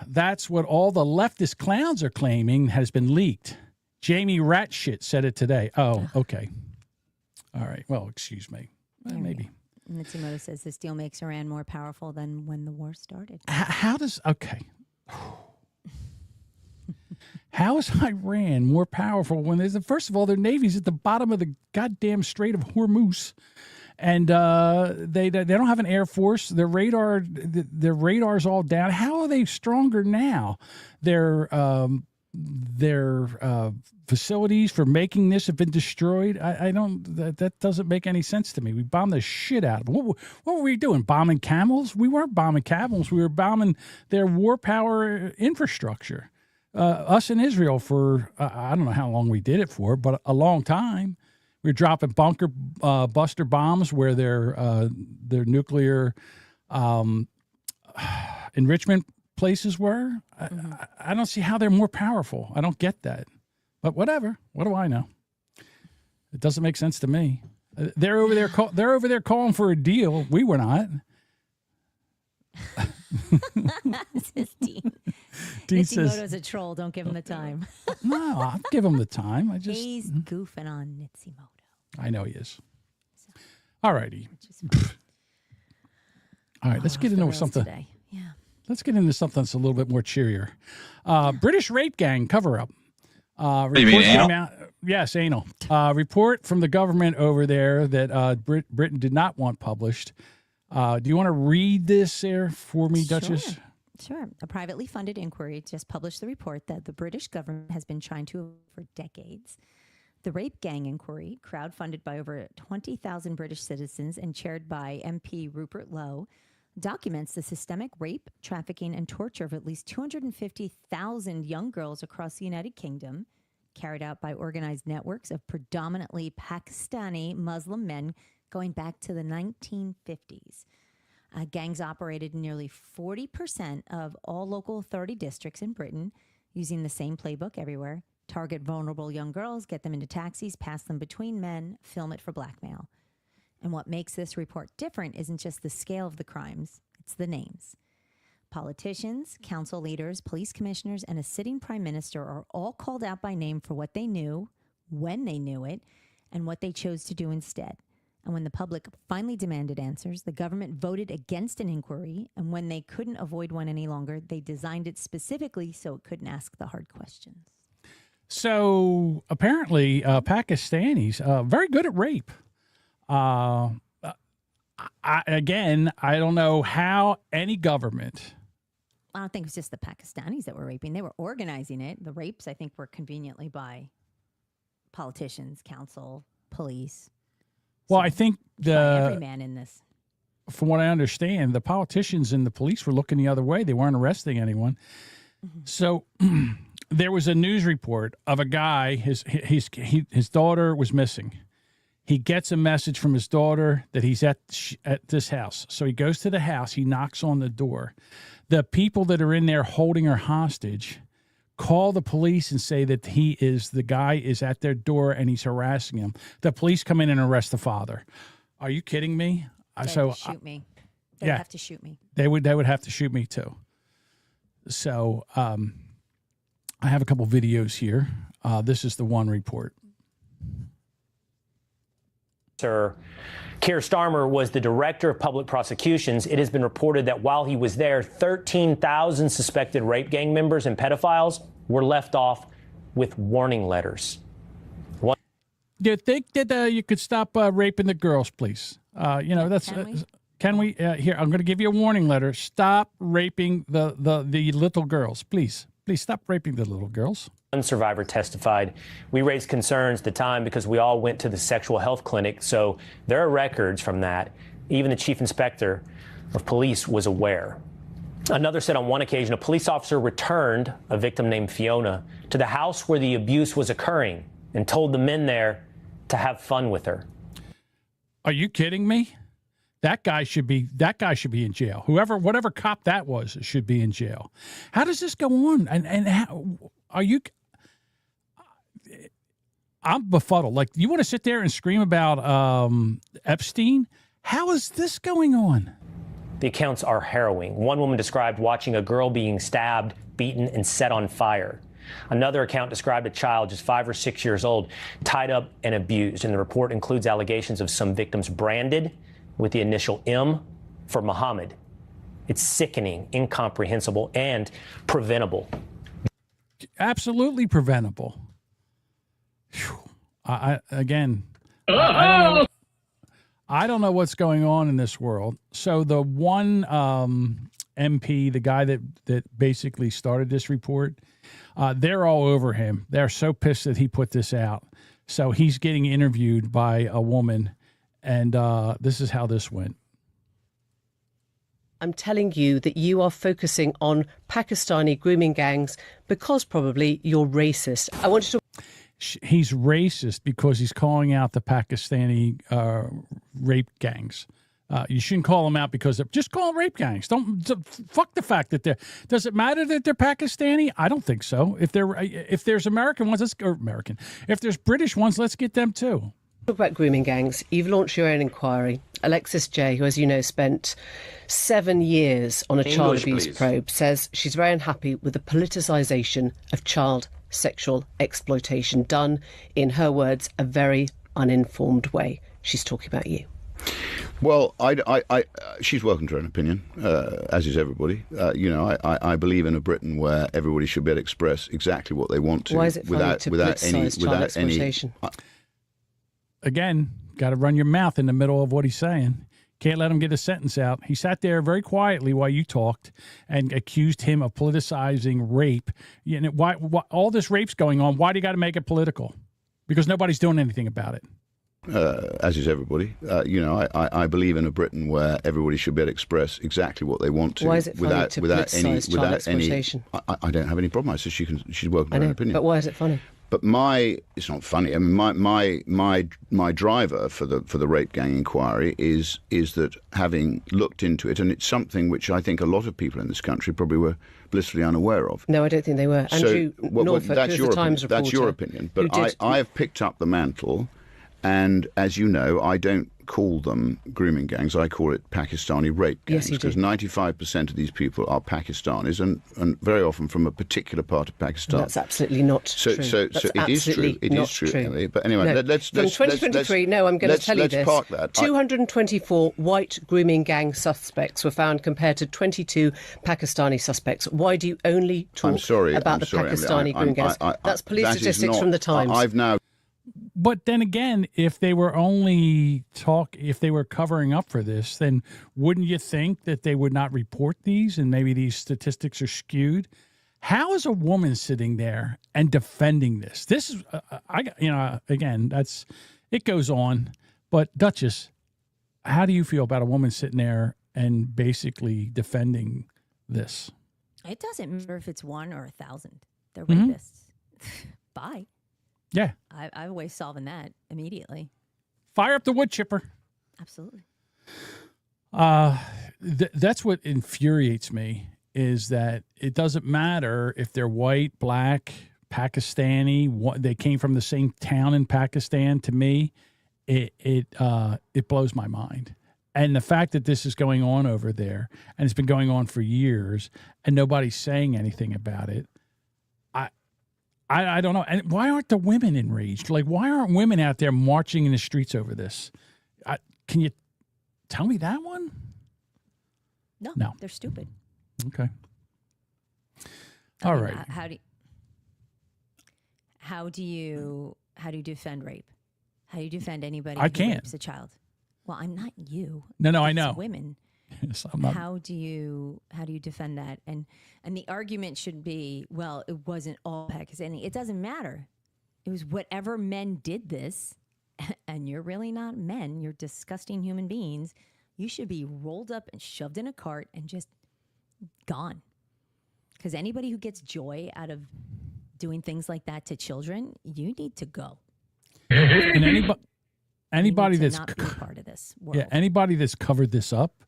That's what all the leftist clowns are claiming has been leaked. Jamie Ratshit said it today. Oh, okay. All right. Well, excuse me. Maybe. Nishimoto says this deal makes Iran more powerful than when the war started. How is Iran more powerful when first of all, their navy's at the bottom of the goddamn Strait of Hormuz, and they don't have an air force. Their radar's all down. How are they stronger now? Their facilities for making this have been destroyed. That doesn't make any sense to me. We bombed the shit out of them. What were we doing? Bombing camels? We weren't bombing camels. We were bombing their war power infrastructure. Us in Israel for, I don't know how long we did it for, but a long time. We were dropping bunker buster bombs where their nuclear enrichment places were. I don't see how they're more powerful. I don't get that. But whatever. What do I know? It doesn't make sense to me. They're over there. They're over there calling for a deal. We were not. Dean says, a troll. Don't give him the time. No, I'll give him the time. He's goofing on Nishimoto. I know he is. All righty. All right, let's get into something. Today. Yeah. Let's get into something that's a little bit more cheerier. British rape gang cover-up. Yes, anal. Report from the government over there that Britain did not want published. Do you want to read this there for me, Duchess? Sure. A privately funded inquiry just published the report that the British government has been trying to avoid for decades. The Rape Gang Inquiry, crowdfunded by over 20,000 British citizens and chaired by MP Rupert Lowe, documents the systemic rape, trafficking, and torture of at least 250,000 young girls across the United Kingdom, carried out by organized networks of predominantly Pakistani Muslim men going back to the 1950s. Gangs operated in nearly 40% of all local authority districts in Britain, using the same playbook everywhere. Target vulnerable young girls, get them into taxis, pass them between men, film it for blackmail. And what makes this report different isn't just the scale of the crimes, it's the names. Politicians, council leaders, police commissioners, and a sitting prime minister are all called out by name for what they knew, when they knew it, and what they chose to do instead. And when the public finally demanded answers, the government voted against an inquiry, and when they couldn't avoid one any longer, they designed it specifically so it couldn't ask the hard questions. So apparently Pakistanis very good at rape. I don't know how any government. I don't think it was just the Pakistanis that were raping. They were organizing it. The rapes, I think, were conveniently by politicians, council, police. Well, I think every man in this. From what I understand, the politicians and the police were looking the other way. They weren't arresting anyone. Mm-hmm. So there was a news report of a guy. His daughter was missing. He gets a message from his daughter that he's at this house. So he goes to the house. He knocks on the door. The people that are in there holding her hostage call the police and say that the guy is at their door and he's harassing him. The police come in and arrest the father. Are you kidding me? They'd shoot me. They'd have to shoot me. They would have to shoot me too. So I have a couple videos here. This is the one report. Sir, Keir Starmer was the Director of Public Prosecutions. It has been reported that while he was there, 13,000 suspected rape gang members and pedophiles were left off with warning letters. Do you think that you could stop raping the girls, please? Can we? Here, I'm going to give you a warning letter. Stop raping the little girls, please. Please stop raping the little girls. One survivor testified, "We raised concerns at the time because we all went to the sexual health clinic, so there are records from that. Even the chief inspector of police was aware." Another said on one occasion, a police officer returned a victim named Fiona to the house where the abuse was occurring and told the men there to have fun with her. Are you kidding me? That guy should be in jail. Whatever cop that was should be in jail. How does this go on? And how are you? I'm befuddled. Like, you want to sit there and scream about Epstein? How is this going on? The accounts are harrowing. One woman described watching a girl being stabbed, beaten, and set on fire. Another account described a child just 5 or 6 years old tied up and abused. And the report includes allegations of some victims branded with the initial M for Muhammad. It's sickening, incomprehensible, and preventable. Absolutely preventable. I don't know what's going on in this world. So the one MP, the guy that basically started this report, they're all over him. They're so pissed that he put this out. So he's getting interviewed by a woman, and this is how this went. I'm telling you that you are focusing on Pakistani grooming gangs because probably you're racist. I want you to... He's racist because he's calling out the Pakistani rape gangs. You shouldn't call them out because just call them rape gangs. Fuck the fact that they're. Does it matter that they're Pakistani? I don't think so. If there's American ones, if there's British ones, let's get them too. Talk about grooming gangs. You've launched your own inquiry. Alexis J, who, as you know, spent 7 years on a child abuse probe, says she's very unhappy with the politicisation of child sexual exploitation done, in her words, a very uninformed way. She's talking about you. Well, she's welcome to her own opinion, as is everybody. I believe in a Britain where everybody should be able to express exactly what they want to. Why is it funny to politicise child exploitation? Again, got to run your mouth in the middle of what he's saying. Can't let him get a sentence out. He sat there very quietly while you talked and accused him of politicizing rape. You know, why all this rape's going on? Why do you got to make it political? Because nobody's doing anything about it. As is everybody. I believe in a Britain where everybody should be able to express exactly what they want to. Why is it funny to politicise child exploitation? I don't have any problem. I said she's welcome to her own opinion. But why is it funny? But it's not funny. I mean, my driver for the rape gang inquiry is that, having looked into it, and it's something which I think a lot of people in this country probably were blissfully unaware of. No, I don't think they were. Andrew Norfolk, that's who's the Times reporter. That's your opinion. But I have picked up the mantle, and as you know, I don't call them grooming gangs. I call it Pakistani rape gangs, because 95% of these people are Pakistanis, and very often from a particular part of Pakistan. That's absolutely not true. So it is true. It is true. Emily. But anyway, let's from 2023. No, I'm going to tell you this. Let's park that. 224 white grooming gang suspects were found compared to 22 Pakistani suspects. Why do you only talk about the Pakistani grooming gangs? That's police statistics from the Times. I've now. But then again, if they were covering up for this, then wouldn't you think that they would not report these and maybe these statistics are skewed? How is a woman sitting there and defending this? This is, again, it goes on. But Duchess, how do you feel about a woman sitting there and basically defending this? It doesn't matter if it's 1 or 1,000. They're rapists. Bye. Yeah. I always solving that immediately. Fire up the wood chipper. Absolutely. That's what infuriates me, is that it doesn't matter if they're white, black, Pakistani, they came from the same town in Pakistan. To me, it blows my mind. And the fact that this is going on over there, and it's been going on for years, and nobody's saying anything about it, I don't know. And why aren't the women enraged? Like, why aren't women out there marching in the streets over this? Can you tell me that one? No. They're stupid. Okay. All right. How do you defend rape? How do you defend anybody I who can't. rapes a child? Well, I'm not you. No, I It's know. women. Yes, I'm not. How do you defend that? And the argument should be, well, it wasn't all Pakistani. It doesn't matter. It was whatever men did this, and you're really not men. You're disgusting human beings. You should be rolled up and shoved in a cart and just gone. Because anybody who gets joy out of doing things like that to children, you need to go. And anybody that's not be a part of this world. Yeah, anybody that's covered this up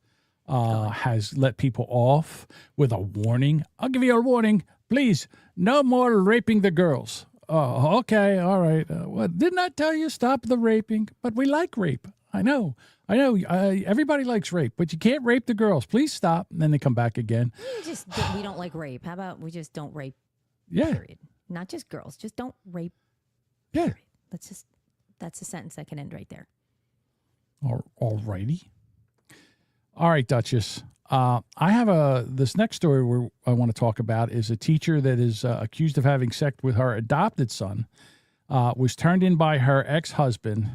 has let people off with a warning. I'll give you a warning. Please, no more raping the girls. Oh, okay, all right. Well, didn't I tell you stop the raping? But we like rape. I know. Everybody likes rape, but you can't rape the girls. Please stop. And then they come back again. We don't like rape. How about we just don't rape? Yeah. Period. Not just girls. Just don't rape. Yeah. Period. That's a sentence that can end right there. All righty. All right, Duchess. I have this next story I want to talk about is a teacher that is accused of having sex with her adopted son, was turned in by her ex-husband,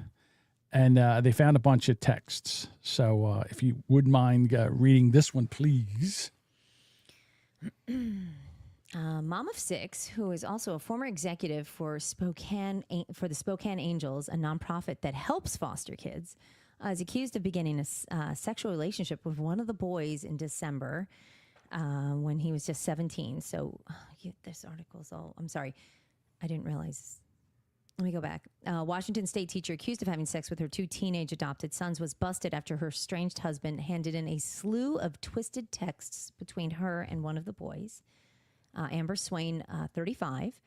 and they found a bunch of texts. So if you wouldn't mind reading this one, please. Mom of 6, who is also a former executive for the Spokane Angels, a nonprofit that helps foster kids, is accused of beginning a sexual relationship with one of the boys in December when he was just 17. So this article's all, I'm sorry, I didn't realize. Let me go back. Washington State teacher accused of having sex with her 2 teenage adopted sons was busted after her estranged husband handed in a slew of twisted texts between her and one of the boys. Amber Swain, 35,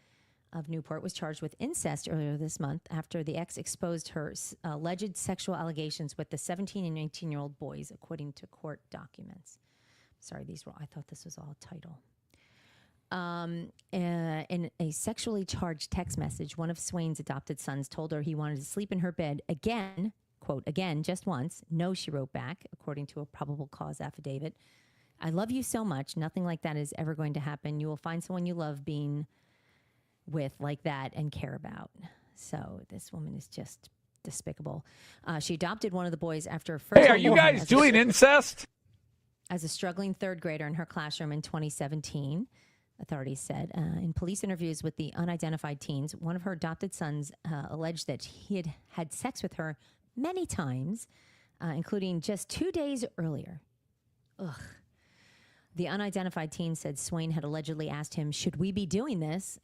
of Newport, was charged with incest earlier this month after the ex exposed her alleged sexual allegations with the 17 and 19-year-old boys, according to court documents. Sorry, I thought this was all a title. In a sexually charged text message, one of Swain's adopted sons told her he wanted to sleep in her bed again, quote, again, just once. No, she wrote back, according to a probable cause affidavit. I love you so much. Nothing like that is ever going to happen. You will find someone you love being with like that and care about. So this woman is just despicable. She adopted one of the boys after first. Hey, are you guys doing incest? As a struggling third grader in her classroom in 2017, authorities said. In police interviews with the unidentified teens, one of her adopted sons alleged that he had sex with her many times, including just 2 days earlier. Ugh. The unidentified teen said Swain had allegedly asked him, should we be doing this?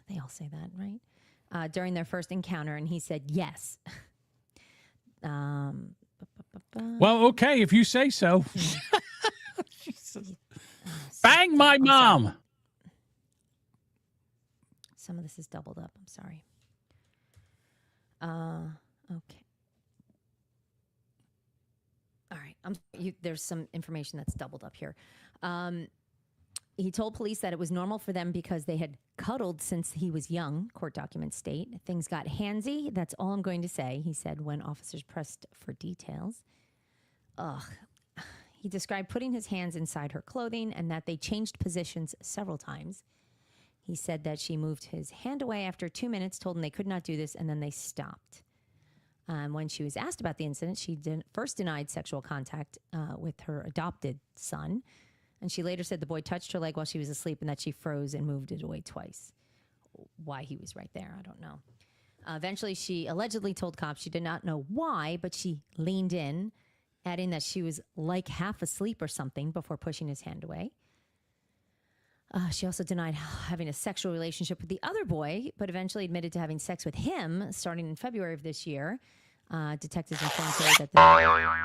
They all say that, right? During their first encounter, and he said yes. Well, okay, if you say so. Bang my mom. Some of this is doubled up. I'm sorry. Okay. All right. There's some information that's doubled up here. He told police that it was normal for them because they had cuddled since he was young, court documents state. Things got handsy. That's all I'm going to say, he said when officers pressed for details. Ugh. He described putting his hands inside her clothing and that they changed positions several times. He said that she moved his hand away after 2 minutes, told him they could not do this, and then they stopped. When she was asked about the incident, she first denied sexual contact with her adopted son. And she later said the boy touched her leg while she was asleep and that she froze and moved it away twice. Why he was right there, I don't know. Eventually, she allegedly told cops she did not know why, but she leaned in, adding that she was like half asleep or something before pushing his hand away. She also denied having a sexual relationship with the other boy, but eventually admitted to having sex with him starting in February of this year. Detectives informed her that the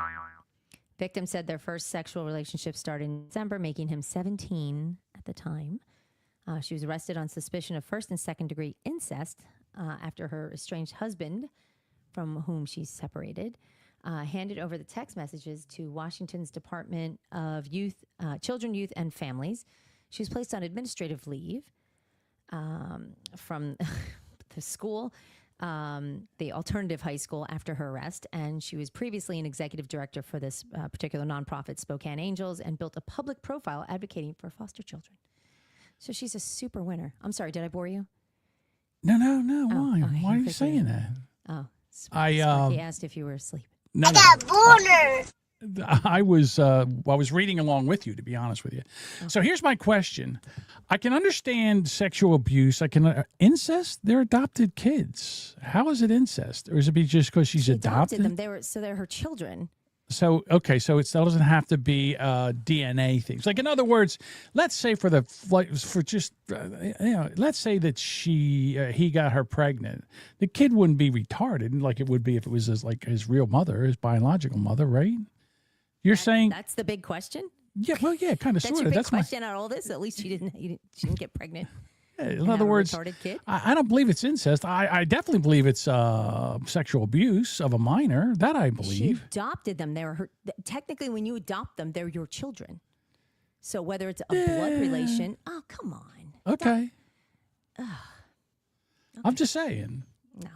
victim said their first sexual relationship started in December, making him 17 at the time. She was arrested on suspicion of first and second degree incest after her estranged husband, from whom she's separated, handed over the text messages to Washington's Department of Children, Youth, and Families. She was placed on administrative leave from the school, the alternative high school, after her arrest. And she was previously an executive director for this particular nonprofit, Spokane Angels, and built a public profile advocating for foster children. So she's a super winner. I'm sorry, did I bore you? No. Why? Okay. Why are you saying that? Oh, Sparky asked if you were asleep. No, I got boner. I was reading along with you, to be honest with you. Okay. So here's my question. I can understand sexual abuse. I can incest. They're adopted kids. How is it incest? Or is it just because she's adopted them? They're her children. So, okay, so it still doesn't have to be DNA things. Like, in other words, let's say let's say that he got her pregnant. The kid wouldn't be retarded like it would be if it was his real mother, his biological mother, right? You're saying that's the big question? Yeah, well, yeah, kind of, sort of. That's your big question out of all this. At least she didn't get pregnant. In other words, kid? I don't believe it's incest. I definitely believe it's sexual abuse of a minor. That I believe. She adopted them. They were her. Technically, when you adopt them, they're your children. So whether it's a blood relation, oh come on. Okay. Okay. I'm just saying.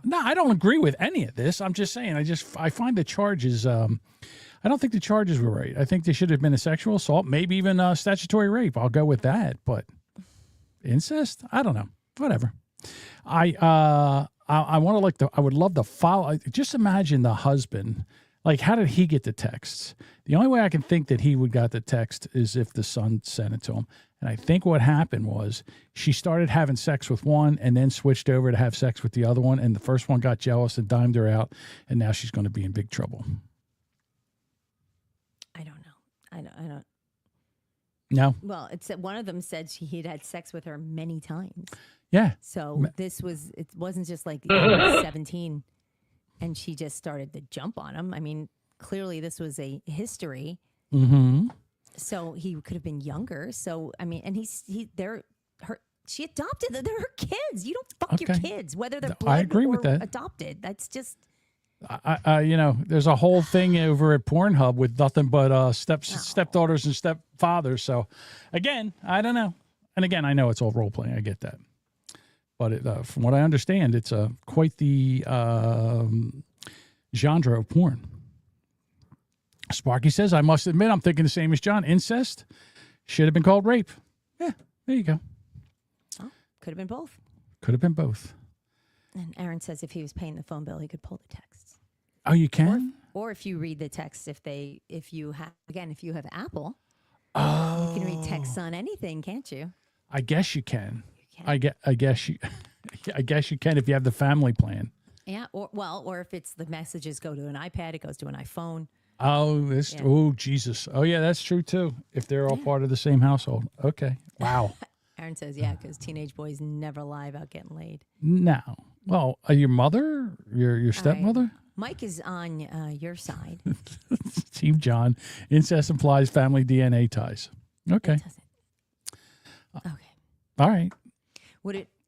No, I don't agree with any of this. I'm just saying. I find the charges. I don't think the charges were right. I think they should have been a sexual assault, maybe even statutory rape. I'll go with that, but. Incest? I don't know. Whatever. I want to I would love to follow. Just imagine the husband. Like, how did he get the texts? The only way I can think that he would got the text is if the son sent it to him. And I think what happened was she started having sex with one and then switched over to have sex with the other one. And the first one got jealous and dimed her out. And now she's going to be in big trouble. I don't know. I don't. No. Well, one of them said he'd had sex with her many times. Yeah. So it wasn't just like 17 and she just started to jump on him. I mean, clearly this was a history. Mm-hmm. So he could have been younger. So, I mean, and she adopted them. They're her kids. You don't fuck your kids, whether they're blood I agree or with that. adopted. That's just... there's a whole thing over at Pornhub with nothing but stepdaughters and stepfathers. So, again, I don't know. And again, I know it's all role playing. I get that. But from what I understand, it's quite the genre of porn. Sparky says, I must admit, I'm thinking the same as John. Incest should have been called rape. Yeah, there you go. Oh, could have been both. Could have been both. And Aaron says if he was paying the phone bill, he could pull the texts. Oh, you can? Or if you read the texts, if you have Apple, you can read texts on anything, can't you? I guess you can. I guess you can if you have the family plan. Yeah, or if it's the messages go to an iPad, it goes to an iPhone. Oh, Jesus. Oh, yeah, that's true, too. If they're all part of the same household. Okay. Wow. Aaron says, yeah, because teenage boys never lie about getting laid. No. Well, your mother, your stepmother? Right. Mike is on your side. Team John. Incest implies family DNA ties. Okay. It doesn't. Okay. All right.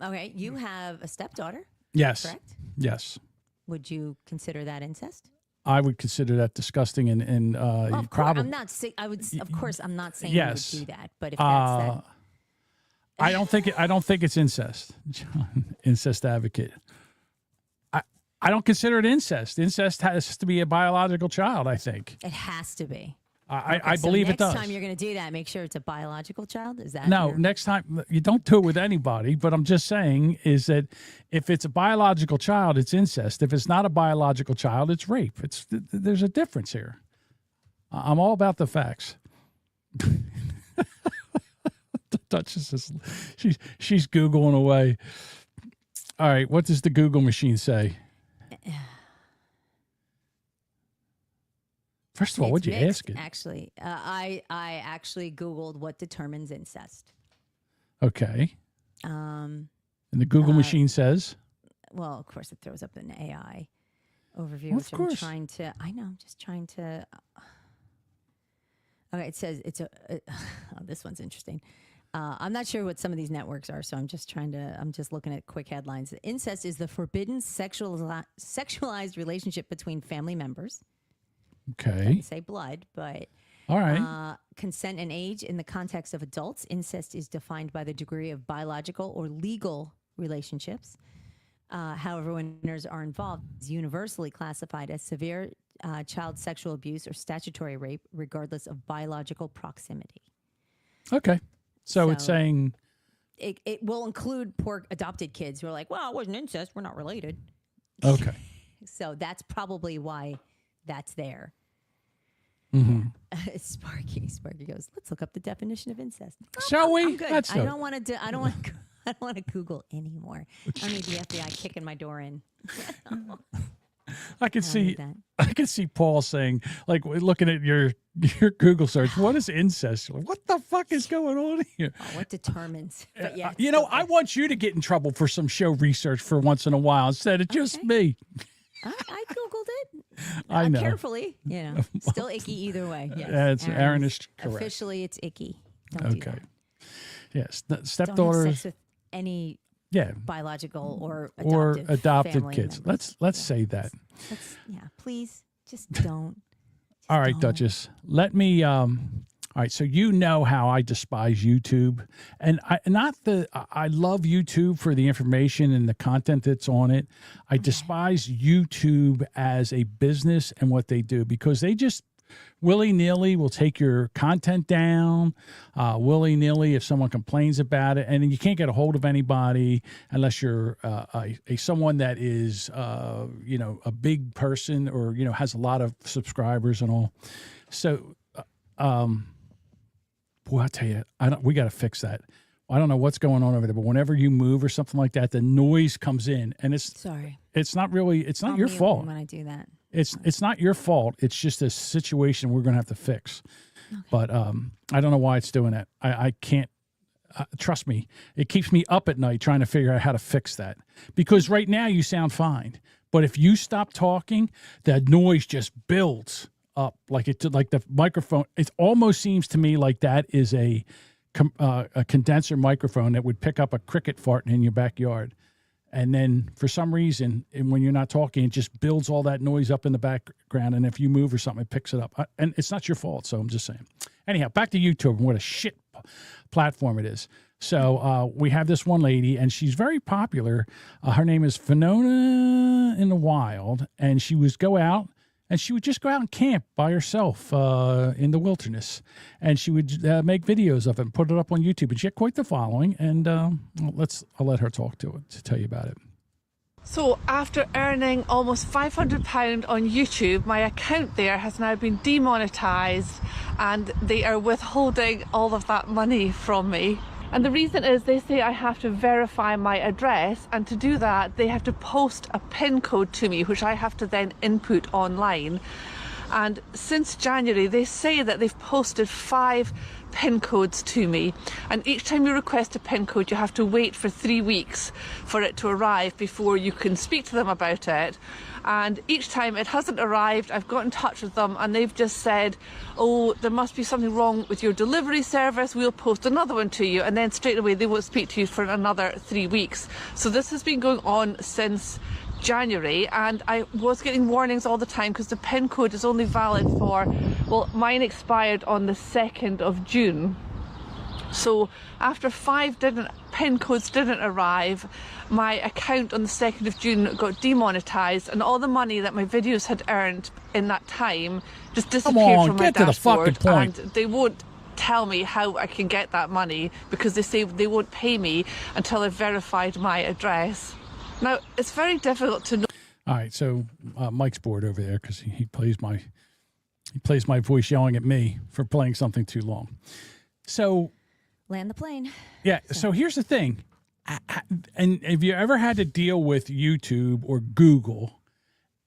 Okay, you have a stepdaughter. Yes. Correct? Yes. Would you consider that incest? I would consider that disgusting and of course, I'm not saying yes. you would do that, but if that's that. I don't think it's incest. John, incest advocate. I don't consider it incest. Incest has to be a biological child, I think. It has to be. I believe it does. Next time you're going to do that, make sure it's a biological child. Is that No, next time you don't do it with anybody. But I'm just saying is that if it's a biological child, it's incest. If it's not a biological child, it's rape. There's a difference here. I'm all about the facts. The Duchess is she's Googling away. All right, what does the Google machine say? First of all, what'd you ask it? Actually, I actually Googled what determines incest. Okay. And the Google machine says? Well, of course, it throws up an AI overview, which I'm trying to. I know, I'm just trying to. Okay, it says it's a. Oh, this one's interesting. I'm not sure what some of these networks are, so I'm just looking at quick headlines. Incest is the forbidden sexualized relationship between family members. Okay. Doesn't say blood, but all right. Consent and age in the context of adults. Incest is defined by the degree of biological or legal relationships. However, when minors are involved, it's universally classified as severe child sexual abuse or statutory rape, regardless of biological proximity. Okay. So it's saying it will include poor adopted kids who are like, well, it wasn't incest. We're not related. Okay. So that's probably why that's there. Mm-hmm. Sparky goes, let's look up the definition of incest. Shall we? I'm good. That's I don't want to Google anymore. I don't need the FBI kicking my door in. I can see Paul saying, like, looking at your Google search, what is incest? What the fuck is going on here? Oh, what determines? But yeah, I want you to get in trouble for some show research for once in a while instead of just me. I Googled it. I know. Carefully, still icky either way. Yes. Aaron is correct. Officially, it's icky. Don't do that. Yes, Don't stepdaughters. have sex with any biological or adopted kids. Members. Let's say that. Please just don't. All right, Duchess. Let me. All right, so you know how I despise YouTube, and I love YouTube for the information and the content that's on it. I despise YouTube as a business and what they do because they just willy-nilly will take your content down, willy-nilly if someone complains about it, and then you can't get a hold of anybody unless you're someone that is a big person or has a lot of subscribers and all. So. Boy, I tell you, we got to fix that. I don't know what's going on over there, but whenever you move or something like that, the noise comes in, and it's not your fault when I do that. It's not your fault. It's just a situation we're going to have to fix. Okay. But I don't know why it's doing that. I can't. Trust me, it keeps me up at night trying to figure out how to fix that. Because right now you sound fine, but if you stop talking, that noise just builds up like the microphone. It almost seems to me like that is a condenser microphone that would pick up a cricket farting in your backyard, and then for some reason, when you're not talking, it just builds all that noise up in the background. And if you move or something, it picks it up. And it's not your fault. So I'm just saying. Anyhow, back to YouTube and what a shit platform it is. So we have this one lady, and she's very popular. Her name is Fiona in the Wild, and she would go out. And she would just go out and camp by herself in the wilderness. And she would make videos of it and put it up on YouTube. And she had quite the following. And I'll let her talk to tell you about it. So after earning almost £500 on YouTube, my account there has now been demonetized and they are withholding all of that money from me. And the reason is they say I have to verify my address, and to do that they have to post a PIN code to me, which I have to then input online. And since January they say that they've posted 5 PIN codes to me, and each time you request a PIN code you have to wait for 3 weeks for it to arrive before you can speak to them about it. And each time it hasn't arrived, I've got in touch with them and they've just said, oh, there must be something wrong with your delivery service, we'll post another one to you, and then straight away they won't speak to you for another 3 weeks. So this has been going on since January, and I was getting warnings all the time because the PIN code is only valid for, well, mine expired on the 2nd of June. So after 5 PIN codes didn't arrive, my account on the 2nd of June got demonetized, and all the money that my videos had earned in that time just disappeared from my get to the fucking dashboard. point. And they won't tell me how I can get that money because they say they won't pay me until I've verified my address. Now, it's very difficult to know. All right, so Mike's bored over there because he plays my voice yelling at me for playing something too long. So land the plane. yeah. So here's the thing, and have you ever had to deal with YouTube or Google?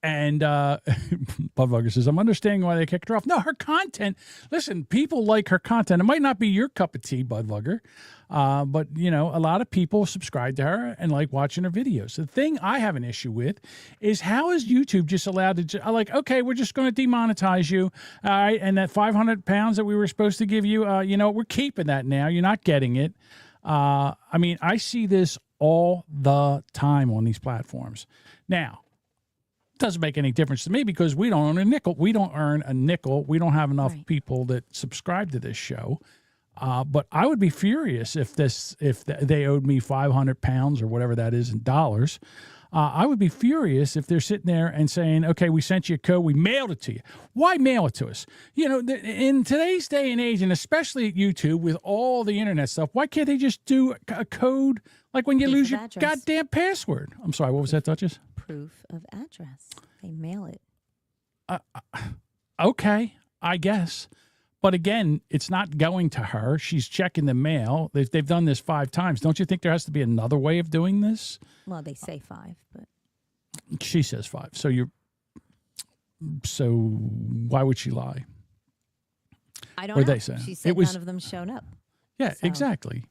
And Budvugger says, I'm understanding why they kicked her off. No, her content, listen, people like her content. It might not be your cup of tea, Budvugger, but, you know, a lot of people subscribe to her and like watching her videos. The thing I have an issue with is how is YouTube just allowed to, okay, we're just going to demonetize you, all right, and that 500 pounds that we were supposed to give you, you know, we're keeping that now. You're not getting it. I mean, I see this all the time on these platforms. Now, doesn't make any difference to me because we don't earn a nickel. We don't earn a nickel. We don't have enough people that subscribe to this show. But I would be furious if they owed me 500 pounds or whatever that is in dollars. I would be furious if they're sitting there and saying, okay, we sent you a code, we mailed it to you. Why mail it to us? You know, in today's day and age, and especially at YouTube with all the internet stuff, why can't they just do a code like when you lose your goddamn password? I'm sorry, what was that, Duchess? Proof of address. They mail it. Okay, I guess. But again, it's not going to her. She's checking the mail. They've done this 5 times. Don't you think there has to be another way of doing this? Well, they say 5, but she says 5. So why would she lie? I don't know. They say She said none of them showed up. Yeah, So, exactly.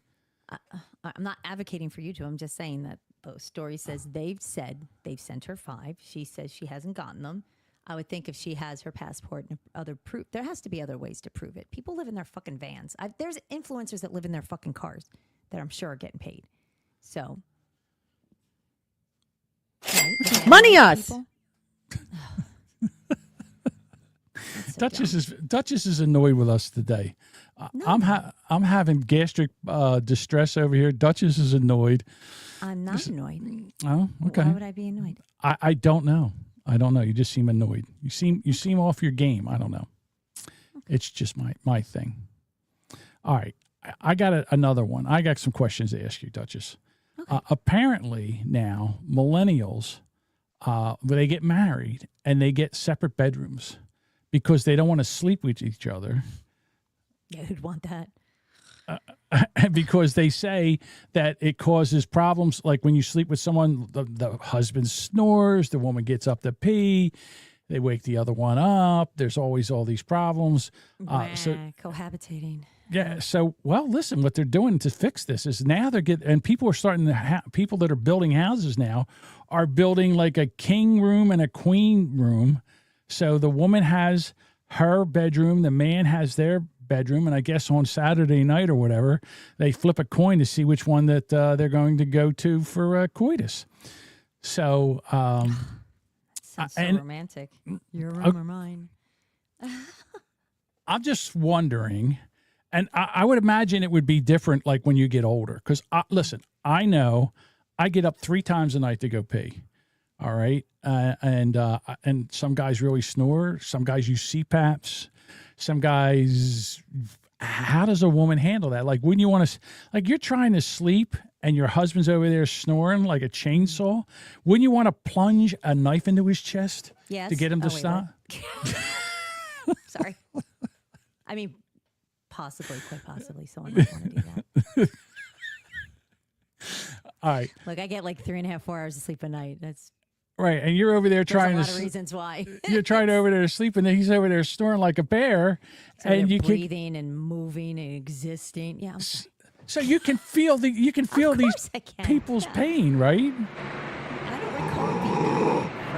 I'm not advocating for you to. I'm just saying that the story says they've sent her 5. She says she hasn't gotten them. I would think if she has her passport and other proof, there has to be other ways to prove it. People live in their fucking vans. There's influencers that live in their fucking cars that I'm sure are getting paid. So, right? Money us. Duchess is annoyed with us today. I'm having gastric distress over here. Duchess is annoyed. I'm not annoyed. Oh, okay. Why would I be annoyed? I don't know. I don't know. You just seem annoyed. You seem off your game. I don't know. Okay. It's just my thing. All right. I got another one. I got some questions to ask you, Duchess. Okay. Apparently now millennials, they get married and they get separate bedrooms because they don't want to sleep with each other. Yeah, who'd want that? Because they say that it causes problems, like when you sleep with someone, the husband snores, the woman gets up to pee, they wake the other one up. There's always all these problems. Cohabitating. Yeah. So, well, listen, what they're doing to fix this is now and people are starting to people that are building houses now are building like a king room and a queen room. So the woman has her bedroom, the man has their bedroom, and I guess on Saturday night or whatever, they flip a coin to see which one that they're going to go to for coitus. So, sounds so romantic. Your room or mine? I'm just wondering, and I would imagine it would be different like when you get older. Because listen, I know I get up 3 times a night to go pee. All right, and some guys really snore. Some guys use CPAPs. Some guys, how does a woman handle that? Like, wouldn't you want to, like, you're trying to sleep and your husband's over there snoring like a chainsaw. Wouldn't you want to plunge a knife into his chest to get him to stop? Sorry. I mean, quite possibly, someone might want to do that. All right. Look, I get like 3.5, 4 hours of sleep a night. That's right, and you're over there trying There's a lot of reasons why. You're trying over there to sleep, and then he's over there snoring like a bear, so and you breathing and moving and existing. Yeah. So you can feel these people's pain, right? I don't recall being that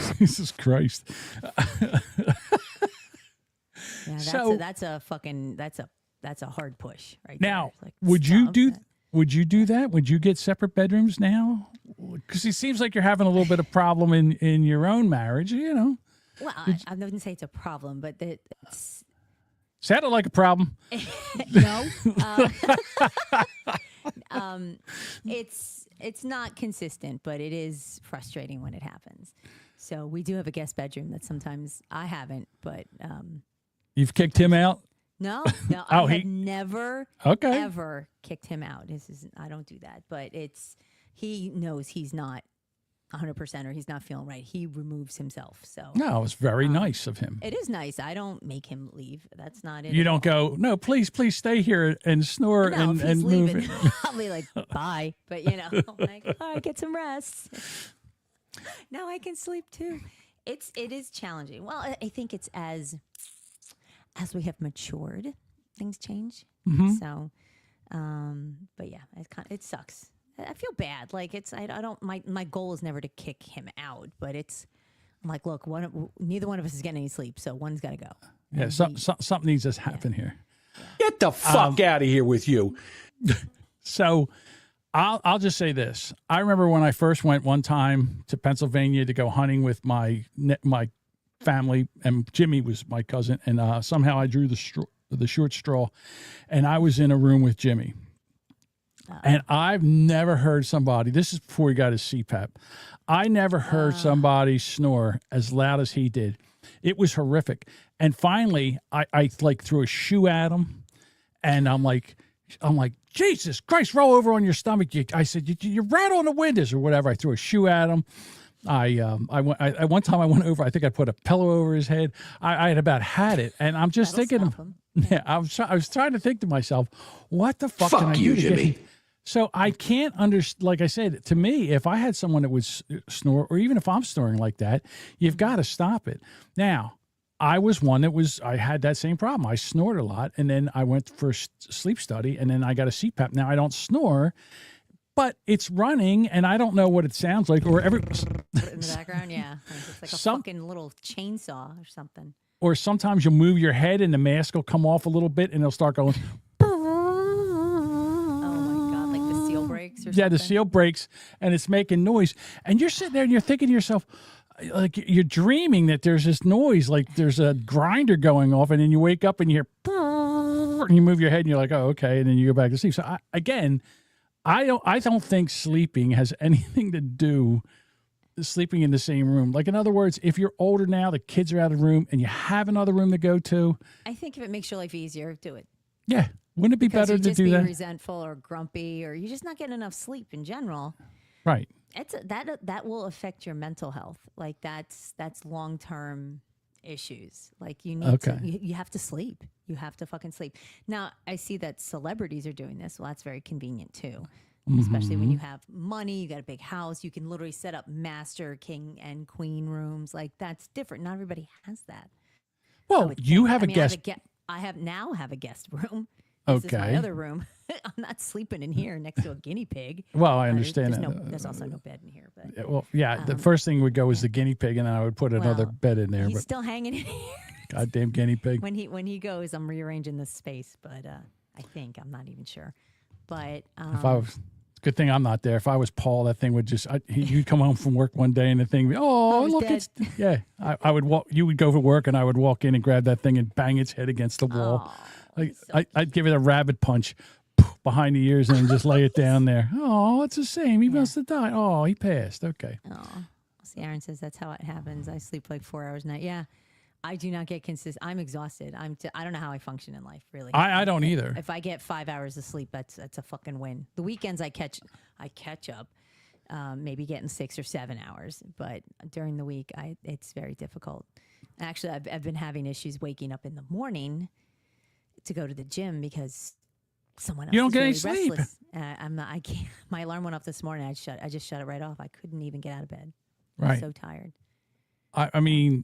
first. Jesus Christ. Yeah, that's a hard push right now. Like, would you do that? Would you get separate bedrooms now? Because it seems like you're having a little bit of problem in your own marriage, you know. Well, I wouldn't say it's a problem, but Sounded like a problem. No. It's not consistent, but it is frustrating when it happens. So we do have a guest bedroom that sometimes I haven't, but You've kicked him out? no, Oh, I have never ever kicked him out. I don't do that, but he knows he's not 100% or he's not feeling right. He removes himself. So No, it's very nice of him. it is nice. I don't make him leave. That's not it. You at don't all. go, no, please snore No, if and he's move leaving, it. I'll be like, bye. But I'm like, all right, get some rest. Now I can sleep too. It is challenging. Well, I think it's as we have matured, things change. Mhm. So, but yeah, it sucks. I feel bad. Like I don't. My goal is never to kick him out, but I'm like, look, neither one of us is getting any sleep, so one's got to go. Yeah, something needs to happen here. Get the fuck out of here with you. So I'll just say this. I remember when I first went one time to Pennsylvania to go hunting with my family, and Jimmy was my cousin, and somehow I drew the short straw, and I was in a room with Jimmy. And I've never heard somebody, this is before he got his CPAP, I never heard somebody snore as loud as he did. It was horrific. And finally, I like threw a shoe at him, and I'm like, Jesus Christ, roll over on your stomach. I said, you rat on the windows or whatever. I threw a shoe at him. One time I went over, I think I put a pillow over his head. I had about had it. And I'm just thinking, I was trying to think to myself, what the fuck can I do to get him? So I can't understand, like I said, to me, if I had someone that would snore, or even if I'm snoring like that, you've got to stop it. Now, I was one I had that same problem. I snored a lot, and then I went for sleep study, and then I got a CPAP. Now, I don't snore, but it's running, and I don't know what it sounds like. Or Put it in the background, yeah. It's like a fucking little chainsaw or something. Or sometimes you'll move your head, and the mask will come off a little bit, and it'll start going... Yeah, the seal breaks and it's making noise. And you're sitting there and you're thinking to yourself, like you're dreaming that there's this noise, like there's a grinder going off, and then you wake up and you hear, and you move your head and you're like, oh, okay. And then you go back to sleep. So I don't think sleeping has anything to do with sleeping in the same room. Like, in other words, if you're older now, the kids are out of the room and you have another room to go to. I think if it makes your life easier, do it. Yeah. Wouldn't it be better to do that? Resentful or grumpy, or you're just not getting enough sleep in general. Right. That will affect your mental health. Like that's long-term issues. Like you need to, you have to sleep. You have to fucking sleep. Now I see that celebrities are doing this. Well, that's very convenient too. Especially when you have money, you got a big house, you can literally set up master, king, and queen rooms. Like that's different. Not everybody has that. Well, you have a guest. I have a guest room. This is my other room. I'm not sleeping in here next to a guinea pig. Well, I understand that. There's also no bed in here. But well, yeah, the first thing would go is the guinea pig, and then I would put another bed in there. He's still hanging in here. Goddamn guinea pig. When he goes, I'm rearranging this space, but I think I'm not even sure. But if I was, good thing I'm not there. If I was Paul, that thing would just you'd come home from work one day and the thing, look, dead. It's I would walk. You would go to work, and I would walk in and grab that thing and bang its head against the wall. I'd give it a rabbit punch behind the ears and then just lay it down there. Oh, it's the same. He must have died. Oh, he passed. Okay. Oh, see, Aaron says that's how it happens. I sleep like 4 hours a night. Yeah, I do not get consistent. I'm exhausted. I don't know how I function in life, really. I don't either. If I get 5 hours of sleep, that's a fucking win. The weekends I catch up, maybe getting 6 or 7 hours. But during the week, it's very difficult. Actually, I've been having issues waking up in the morning to go to the gym because someone else you don't is get really any sleep. Restless. I can't. My alarm went off this morning. I just shut it right off. I couldn't even get out of bed. Right. I'm so tired. I mean,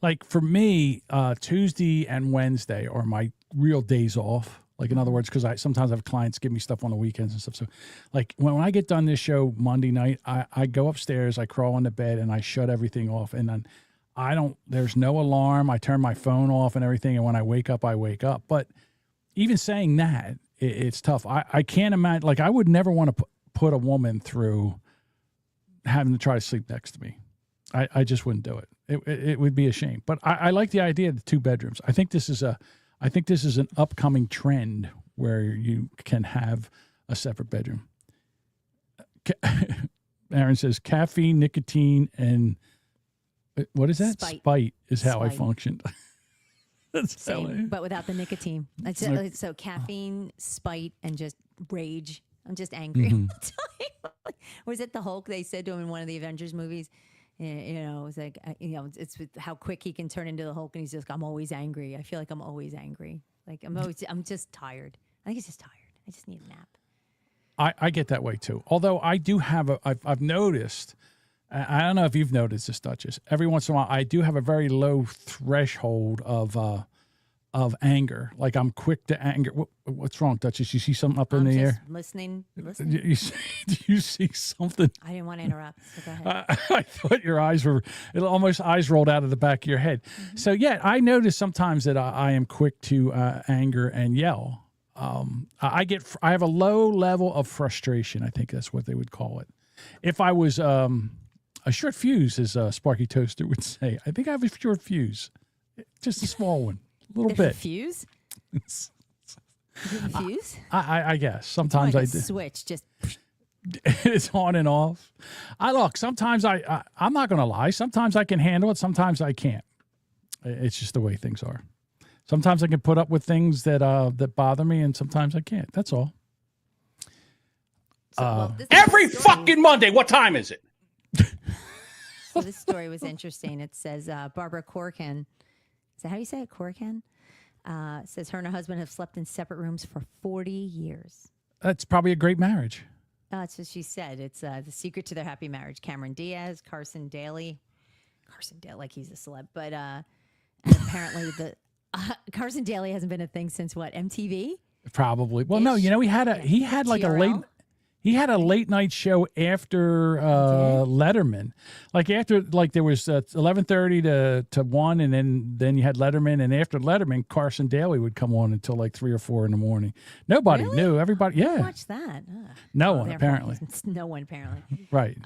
like for me, Tuesday and Wednesday are my real days off. Like, in other words, because sometimes I have clients give me stuff on the weekends and stuff. So like when I get done this show Monday night, I go upstairs, I crawl on the bed, and I shut everything off. And then there's no alarm. I turn my phone off and everything. And when I wake up, I wake up. But even saying that, it's tough. I can't imagine, like, I would never want to put a woman through having to try to sleep next to me. I just wouldn't do it. It would be a shame. But I like the idea of the 2 bedrooms. I think this is I think this is an upcoming trend where you can have a separate bedroom. Aaron says caffeine, nicotine, and what is that? Spite is how I functioned. That's Same, but without the nicotine. So caffeine, spite, and just rage. I'm just angry all the time. Was it the Hulk they said to him in one of the Avengers movies? You know, it's like, it's with how quick he can turn into the Hulk, and he's just, I'm always angry. I feel like I'm always angry. Like I'm just tired. I think it's just tired. I just need a nap. I get that way too. Although I do have I've noticed, I don't know if you've noticed this, Duchess. Every once in a while, I do have a very low threshold of anger. Like I'm quick to anger. What's wrong, Duchess? You see something up in the air? Listening. Do you see something? I didn't want to interrupt. So go ahead. I thought your eyes rolled out of the back of your head. So yeah, I notice sometimes that I am quick to anger and yell. I have a low level of frustration. I think that's what they would call it. If I was a short fuse, as Sparky Toaster would say, I think I have a short fuse, just a small one. A little bit. Fuse? Fuse? I guess. Sometimes like I do. Switch, just... It's on and off. Sometimes I'm not going to lie. Sometimes I can handle it. Sometimes I can't. It's just the way things are. Sometimes I can put up with things that bother me, and sometimes I can't. That's all. Every fucking Monday. What time is it? So this story was interesting. It says Barbara Corcoran. Is that how you say it? Corcoran? Says her and her husband have slept in separate rooms for 40 years. That's probably a great marriage. That's what she said. It's the secret to their happy marriage. Cameron Diaz, Carson Daly, like he's a celeb, but and apparently the Carson Daly hasn't been a thing since what, MTV? Probably. Well, no, he had like TRL? He had a late night show after Letterman, like after there was 11:30 to 1, and then you had Letterman, and after Letterman, Carson Daly would come on until like 3 or 4 in the morning. Nobody knew. Everybody, yeah. Watch that. No one apparently. No one apparently. Right.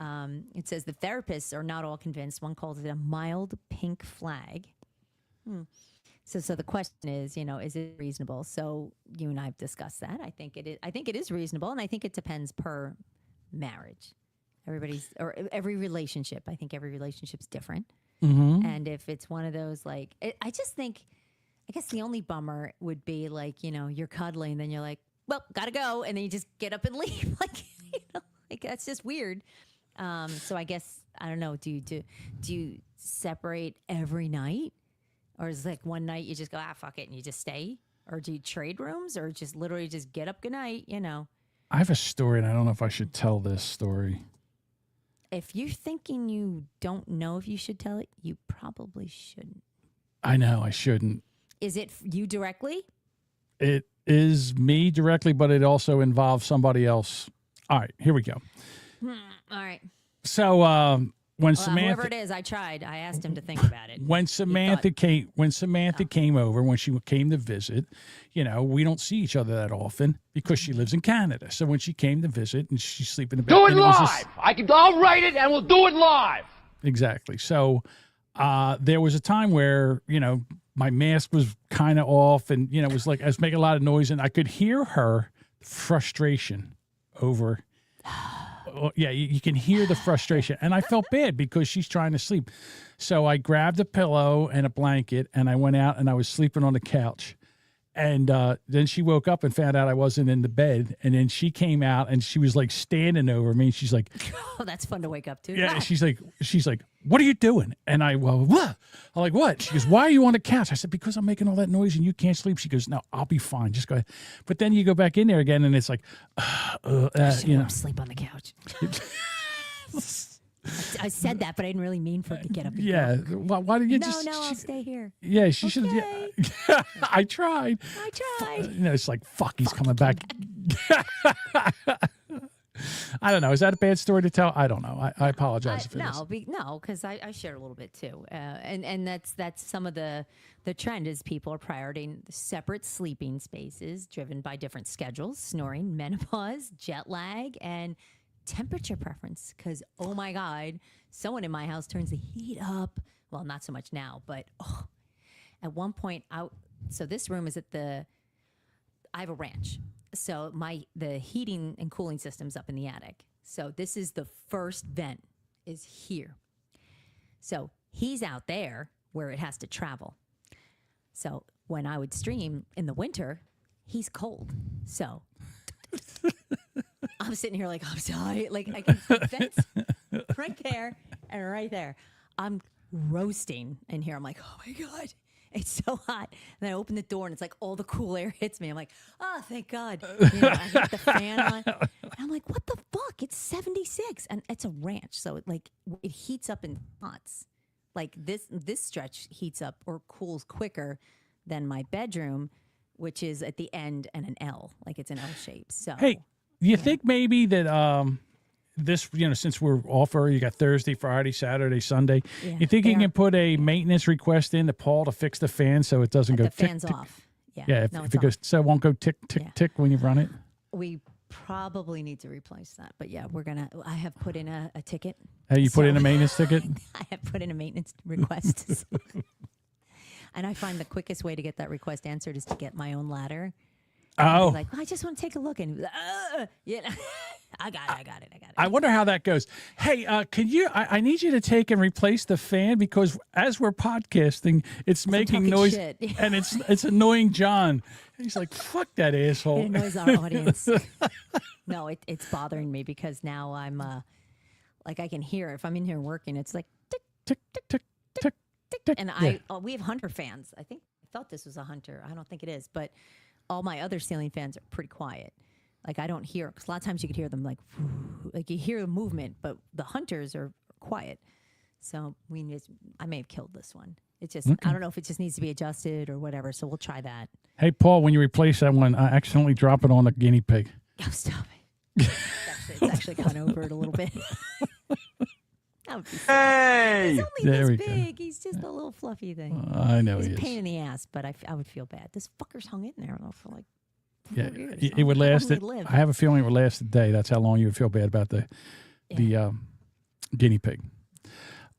It says the therapists are not all convinced. One calls it a mild pink flag. So the question is, is it reasonable? So you and I have discussed that. I think it is. I think it is reasonable, and I think it depends per marriage. Every relationship. I think every relationship's different. Mm-hmm. And if it's one of those I just think, I guess the only bummer would be you're cuddling, and then you're like, well, gotta go, and then you just get up and leave. That's just weird. So I guess I don't know. Do you separate every night? Or is it like one night you just go, fuck it, and you just stay? Or do you trade rooms, or just literally just get up, good night, I have a story, and I don't know if I should tell this story. If you're thinking you don't know if you should tell it, you probably shouldn't. I know, I shouldn't. Is it you directly? It is me directly, but it also involves somebody else. All right, here we go. All right. So, when Samantha, whoever it is, I asked him to think about it. When Samantha came over, when she came to visit, we don't see each other that often because she lives in Canada. So when she came to visit and she's sleeping in bed, Do it live. I'll write it and we'll do it live. Exactly. So there was a time where my mask was kind of off, and it was like I was making a lot of noise, and I could hear her frustration over. Yeah, you can hear the frustration. And I felt bad because she's trying to sleep. So I grabbed a pillow and a blanket, and I went out, and I was sleeping on the couch. And then she woke up and found out I wasn't in the bed. And then she came out, and she was like standing over me. And she's like, oh, that's fun to wake up to. Yeah, she's like, what are you doing? And what? I'm like, what? She goes, why are you on the couch? I said, because I'm making all that noise and you can't sleep. She goes, no, I'll be fine. Just go ahead. But then you go back in there again, and it's like, sleep on the couch. I said that, but I didn't really mean for it to get up. Yeah. Why did you just? No, I'll stay here. Yeah, she should. Yeah. I tried. It's like, fuck, he's coming back. I don't know. Is that a bad story to tell? I don't know. I apologize if it is. No, because I shared a little bit too, and that's some of the trend is people are prioritizing separate sleeping spaces driven by different schedules, snoring, menopause, jet lag, and temperature preference. Because oh my God, someone in my house turns the heat up. Well, not so much now, but at one point So this room is I have a ranch. So the heating and cooling system's up in the attic. So this is the first vent is here. So he's out there where it has to travel. So when I would stream in the winter, he's cold. So I'm sitting here like, I'm sorry. Like I can vents right there and right there. I'm roasting in here. I'm like, oh my God, it's so hot. And then I open the door and it's like all the cool air hits me. I'm like, oh, thank God. You know, I got the fan on. And I'm like, what the fuck? It's 76 and it's a ranch. So it heats up in spots. Like this stretch heats up or cools quicker than my bedroom, which is at the end and an L, like it's an L shape. So hey, do you think maybe that this, since we're off, you got Thursday, Friday, Saturday, Sunday, you think you can put a maintenance request in to Paul to fix the fan so it doesn't go the tick, fan's tick. off. Yeah, if it goes, so it won't go tick, tick, tick when you run it. We probably need to replace that. But yeah, I have put in a ticket. You put in a maintenance ticket? I have put in a maintenance request. And I find the quickest way to get that request answered is to get my own ladder. Oh. Like, I just want to take a look and I got it. I wonder how that goes. Hey, can you, I need you to take and replace the fan because as we're podcasting, it's making noise and it's annoying John. He's like, fuck that asshole. It annoys our audience. No, it's bothering me because now I'm like I can hear it. If I'm in here working, it's like tick, tick, tick, tick, tick, tick, tick. And we have Hunter fans. I thought this was a Hunter. I don't think it is, but all my other ceiling fans are pretty quiet. Like I don't hear, because a lot of times you could hear them like you hear the movement, but the Hunters are quiet. So I may have killed this one. It's just, I don't know if it just needs to be adjusted or whatever. So we'll try that. Hey, Paul, when you replace that one, accidentally drop it on the guinea pig. Oh, stop it. It's actually gone over it a little bit. Hey! He's only There we this go. big. He's just a little fluffy thing. I know He's he a is. pain in the ass, but I would feel bad. This fucker's hung in there for like 4 years. It would last. Live. I have a feeling it would last a day. That's how long you would feel bad about the guinea pig.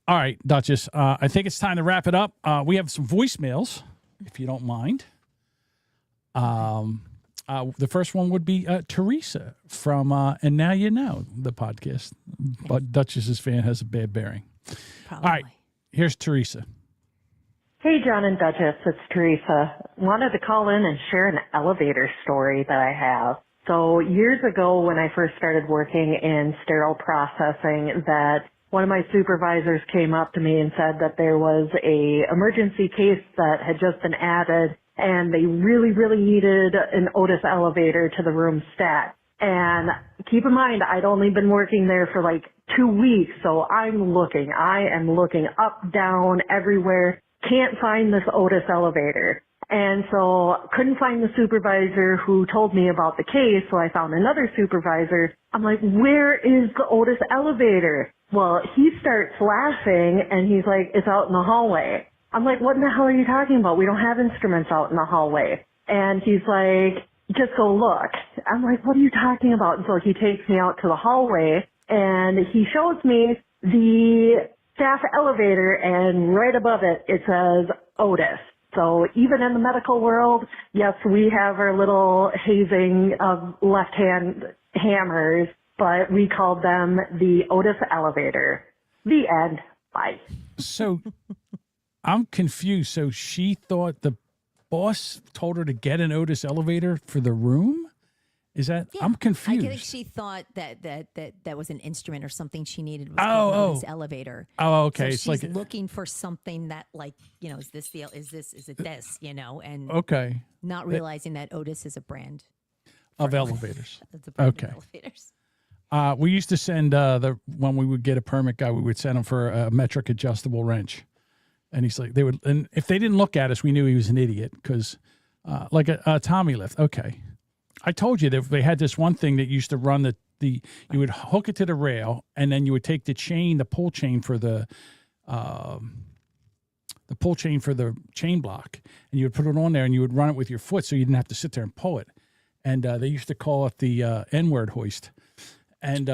All right, Duchess. I think it's time to wrap it up. We have some voicemails, if you don't mind. The first one would be Teresa from And Now You Know, the podcast. But Duchess's fan has a bad bearing. Probably. All right, here's Teresa. Hey, John and Duchess, it's Teresa. Wanted to call in and share an elevator story that I have. So years ago when I first started working in sterile processing, that one of my supervisors came up to me and said that there was a emergency case that had just been added and they really, really needed an Otis elevator to the room stat. And keep in mind, I'd only been working there for like 2 weeks, so I am looking up, down, everywhere. Can't find this Otis elevator. And so couldn't find the supervisor who told me about the case, so I found another supervisor. I'm like, where is the Otis elevator? Well, he starts laughing, and he's like, it's out in the hallway. I'm like, what in the hell are you talking about? We don't have instruments out in the hallway. And he's like, just go look. I'm like, what are you talking about? And so he takes me out to the hallway, and he shows me the staff elevator, and right above it, it says Otis. So even in the medical world, yes, we have our little hazing of left-hand hammers, but we called them the Otis elevator. The end. Bye. So I'm confused. So she thought the boss told her to get an Otis elevator for the room? Is that? I'm confused. I think she thought that was an instrument or something she needed. Was Otis elevator. Oh, okay. So It's she's like looking for something that, like, is it this, and okay, not realizing that Otis is a brand of elevators. It's a brand Okay. of elevators. We used to send when we would get a permit guy, we would send him for a metric adjustable wrench, and he's like, and if they didn't look at us, we knew he was an idiot because, like a Tommy lift. Okay, I told you that they had this one thing that used to run you would hook it to the rail, and then you would take the pull chain for the chain block, and you would put it on there, and you would run it with your foot, so you didn't have to sit there and pull it. And they used to call it the N-word hoist. And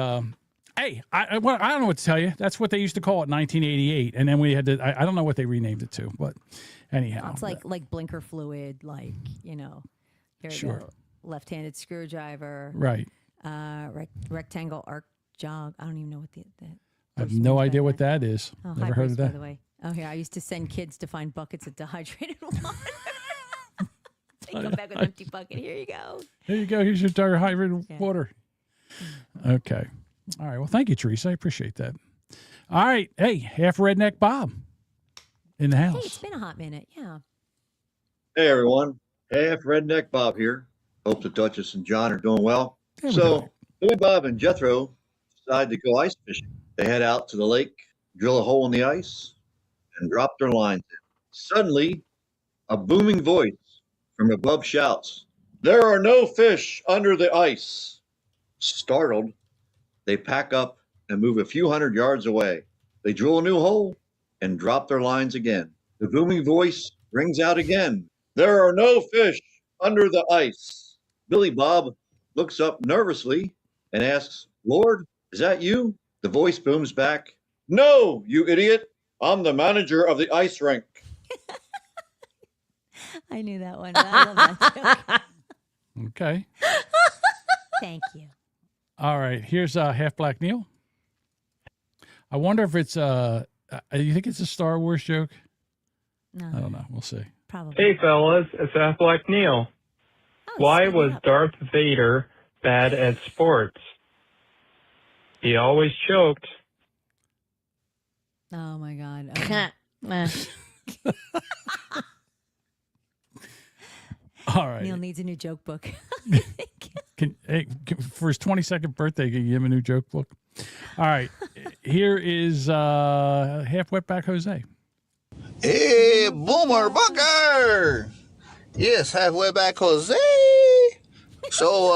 Hey, I don't know what to tell you. That's what they used to call it in 1988, and then we had to. I don't know what they renamed it to, but anyhow, It's like blinker fluid, like here Sure. you go, left-handed screwdriver, right. Rectangle arc jog. I don't even know what the I have no idea what that is. Oh, Never high heard of boost, that. by the way. Oh, yeah, I used to send kids to find buckets of dehydrated water. They come back with an empty bucket. Here you go. Here you go. Here's your dehydrated water. Okay. All right. Well, thank you, Teresa. I appreciate that. All right. Hey, half redneck Bob in the house. Hey, it's been a hot minute. Yeah. Hey, everyone. Half Redneck Bob here. Hope the Duchess and John are doing well. So, Billy Bob and Jethro decide to go ice fishing. They head out to the lake, drill a hole in the ice, and drop their lines in. Suddenly, a booming voice from above shouts, "There are no fish under the ice." Startled, they pack up and move a few hundred yards away. They drill a new hole and drop their lines again. The booming voice rings out again, "There are no fish under the ice." Billy Bob looks up nervously and asks, "Lord, is that you?" The voice booms back, "No, you idiot. I'm the manager of the ice rink." I knew that one. But I love that joke. Okay. Thank you. All right. Here's Half Black Neil. I wonder if it's you think it's a Star Wars joke? No. I don't know. We'll see. Probably. Hey, fellas, it's Half Black Neil. Why was Darth Vader bad at sports? He always choked. Oh, my God. All right. Neil needs a new joke book. For his 22nd birthday, can you give him a new joke book? All right. Here is Half Wetback Jose. Hey, Boomer Bunker! Yes, halfway back, Jose. So,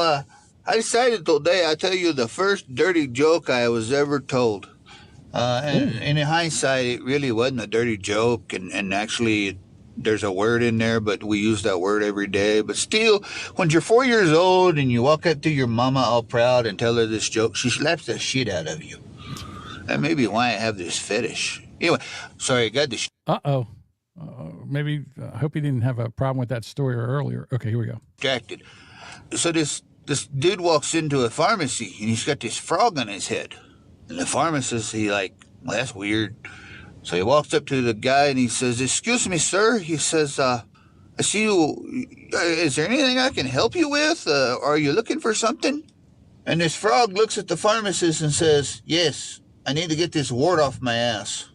I decided today I'll tell you the first dirty joke I was ever told. And in hindsight, it really wasn't a dirty joke, and actually, there's a word in there, but we use that word every day. But still, when you're 4 years old and you walk up to your mama all proud and tell her this joke, she slaps the shit out of you. That may be why I have this fetish. Anyway, sorry, I got this. Uh-oh. Maybe, I hope he didn't have a problem with that story earlier. Okay, here we go. Distracted. So this dude walks into a pharmacy, and he's got this frog on his head. And the pharmacist, well, that's weird. So he walks up to the guy, and he says, "Excuse me, sir." He says, "I see you. Is there anything I can help you with? Are you looking for something?" And this frog looks at the pharmacist and says, "Yes, I need to get this wart off my ass."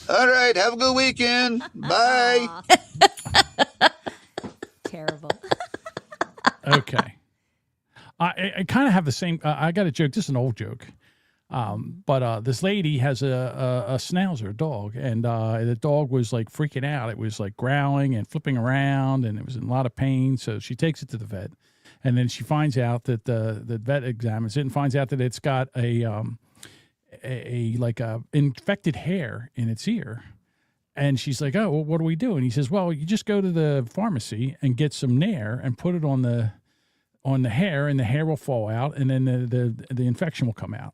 "All right, have a good weekend. Bye." Terrible. Okay. I kind of have the same. I got a joke. This is an old joke. But this lady has a schnauzer dog, and the dog was like freaking out. It was like growling and flipping around, and it was in a lot of pain. So she takes it to the vet, and then she finds out that the vet examines it and finds out that it's got a infected hair in its ear. And she's like, "Oh, well, what do we do?" And he says, "Well, you just go to the pharmacy and get some Nair and put it on the hair, and the hair will fall out, and then the infection will come out."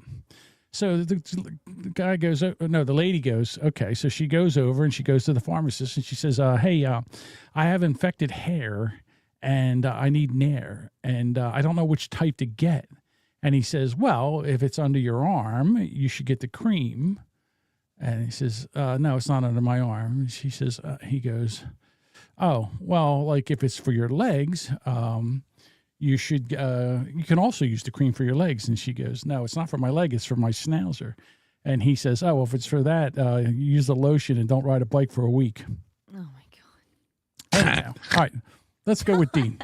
So the guy goes, the lady goes, okay. So she goes over and she goes to the pharmacist and she says, "Hey, I have infected hair and I need Nair, and I don't know which type to get." And he says, "Well, if it's under your arm, you should get the cream." And he says, "No, it's not under my arm." And she says, he goes, "Oh, well, like if it's for your legs, you should, you can also use the cream for your legs." And she goes, "No, it's not for my leg, it's for my schnauzer." And he says, "Oh, well, if it's for that, you use the lotion and don't ride a bike for a week." Oh, my God. Anyhow, all right, let's go with Dean.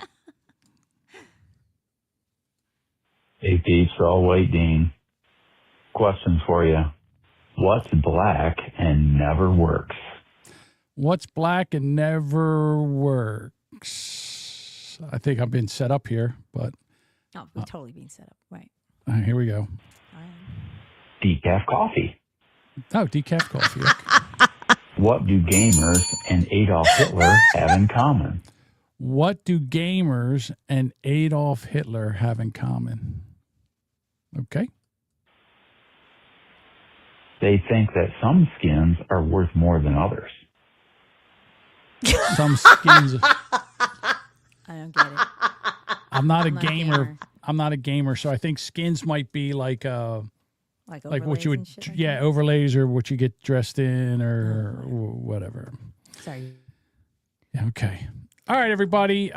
Hey, Pete, all white Dean. Question for you. What's black and never works? What's black and never works? I think I'm being set up here, but... Oh, we're totally being set up, right. Here we go. Decaf coffee. Oh, decaf coffee. Okay. What do gamers and Adolf Hitler have in common? What do gamers and Adolf Hitler have in common? Okay. they think that some skins are worth more than others. Some skins. I don't get it. I'm not a gamer. I'm not a gamer, so I think skins might be like what you would, overlays or what you get dressed in or whatever. Sorry. Okay. All right, everybody.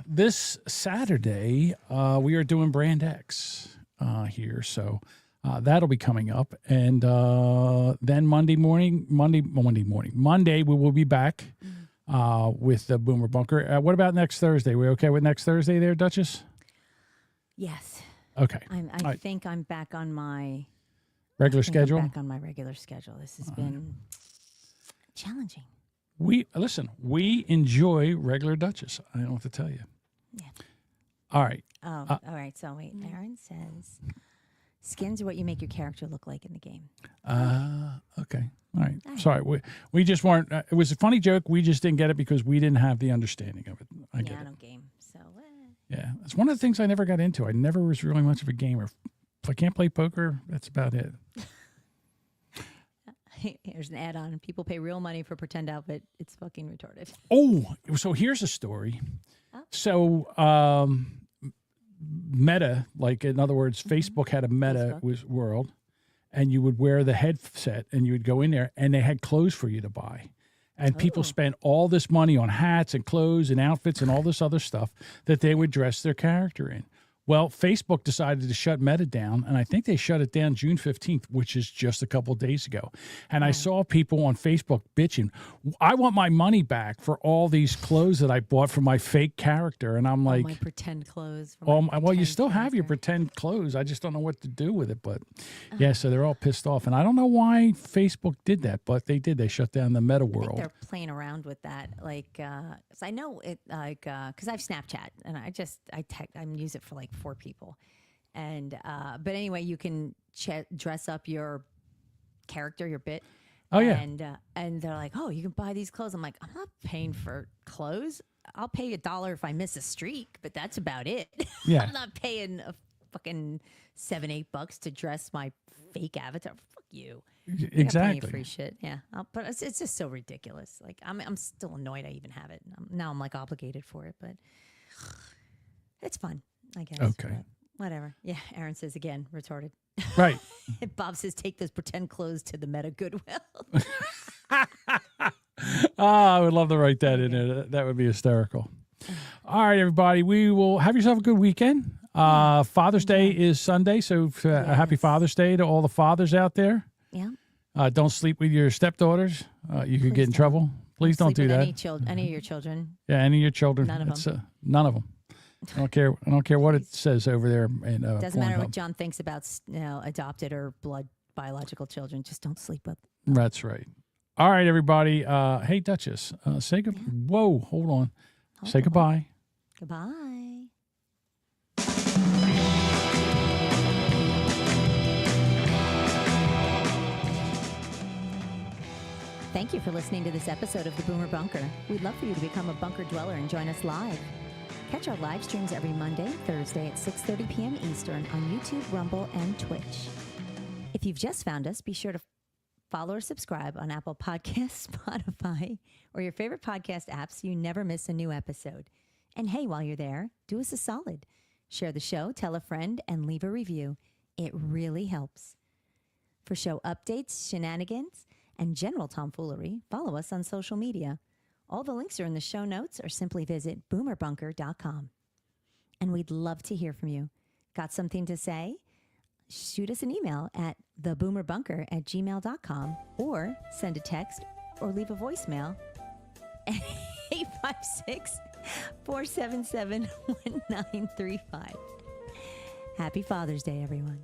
This Saturday, we are doing Brand X here, so that'll be coming up, and then Monday, we will be back with the Boomer Bunker. What about next Thursday? We okay with next Thursday there, Duchess? Yes. Okay. I think I'm back on my regular schedule. Back on my regular schedule. This has been challenging. We enjoy regular Duchess. I don't know what to tell you. Yeah. All right. Oh, all right. So wait, Aaron says skins are what you make your character look like in the game. Okay. All right. Sorry. We just weren't. It was a funny joke. We just didn't get it because we didn't have the understanding of it. I get it. I don't game. So. Yeah. It's one of the things I never got into. I never was really much of a gamer. If I can't play poker, that's about it. Here's an add-on. People pay real money for pretend outfit. It's fucking retarded. Oh, so here's a story. So Meta, like in other words, Facebook had a Meta world, and you would wear the headset and you would go in there and they had clothes for you to buy. And people spent all this money on hats and clothes and outfits and all this other stuff that they would dress their character in. Well, Facebook decided to shut Meta down, and I think they shut it down June 15th, which is just a couple of days ago. And I saw people on Facebook bitching, I want my money back for all these clothes that I bought for my fake character. And I'm like, my pretend clothes. Well, you still have your pretend clothes. I just don't know what to do with it. But yeah, so they're all pissed off. And I don't know why Facebook did that, but they did. They shut down the Meta world. They're playing around with that. Like, 'cause I know it, like, because I have Snapchat and I use it for like 4 people. And, but anyway, you can dress up your character, your bit. Oh, yeah. And they're like, oh, you can buy these clothes. I'm like, I'm not paying for clothes. I'll pay $1 if I miss a streak, but that's about it. Yeah. I'm not paying a fucking $7-8 to dress my fake avatar. Fuck you. Exactly. Free shit. Yeah. But it's just so ridiculous. Like, I'm still annoyed I even have it. Now I'm like obligated for it, but it's fun, I guess. Okay. But whatever. Yeah. Aaron says again, retarded. Right. Bob says, take those pretend clothes to the Meta Goodwill. I would love to write that in there. That would be hysterical. All right, everybody. We will have yourself a good weekend. Father's Day is Sunday, so happy Father's Day to all the fathers out there. Yeah. Don't sleep with your stepdaughters. You could get in trouble. Please don't do that. Any of your children. Yeah, any of your children. None of them. None of them. I don't care what it says over there. In, doesn't matter Pornhub. what John thinks about adopted or blood biological children. Just don't sleep with. That's right. All right, everybody. Hey, Duchess, say goodbye. Yeah. Whoa, hold on. Say goodbye. Goodbye. Thank you for listening to this episode of the Boomer Bunker. We'd love for you to become a bunker dweller and join us live. Catch our live streams every Monday, Thursday at 6:30 p.m. Eastern on YouTube, Rumble, and Twitch. If you've just found us, be sure to follow or subscribe on Apple Podcasts, Spotify, or your favorite podcast app so you never miss a new episode. And hey, while you're there, do us a solid. Share the show, tell a friend, and leave a review. It really helps. For show updates, shenanigans, and general tomfoolery, follow us on social media. All the links are in the show notes, or simply visit boomerbunker.com. And we'd love to hear from you. Got something to say? Shoot us an email at theboomerbunker@gmail.com, or send a text or leave a voicemail at 856-477-1935. Happy Father's Day, everyone.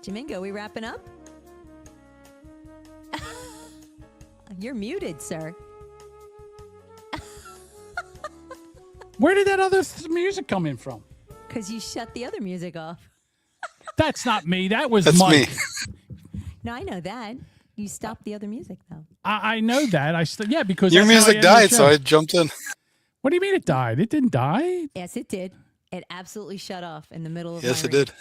Jamingo, we wrapping up? You're muted, sir. Where did that other music come in from? Because you shut the other music off. That's not me. That's That's Mike. me. No, I know that. you stopped the other music though. I know that. Yeah, because Your that's how I music end the died, show. so I jumped in. What do you mean it died? It didn't die. Yes, it did. It absolutely shut off in the middle of. Yes, my it did.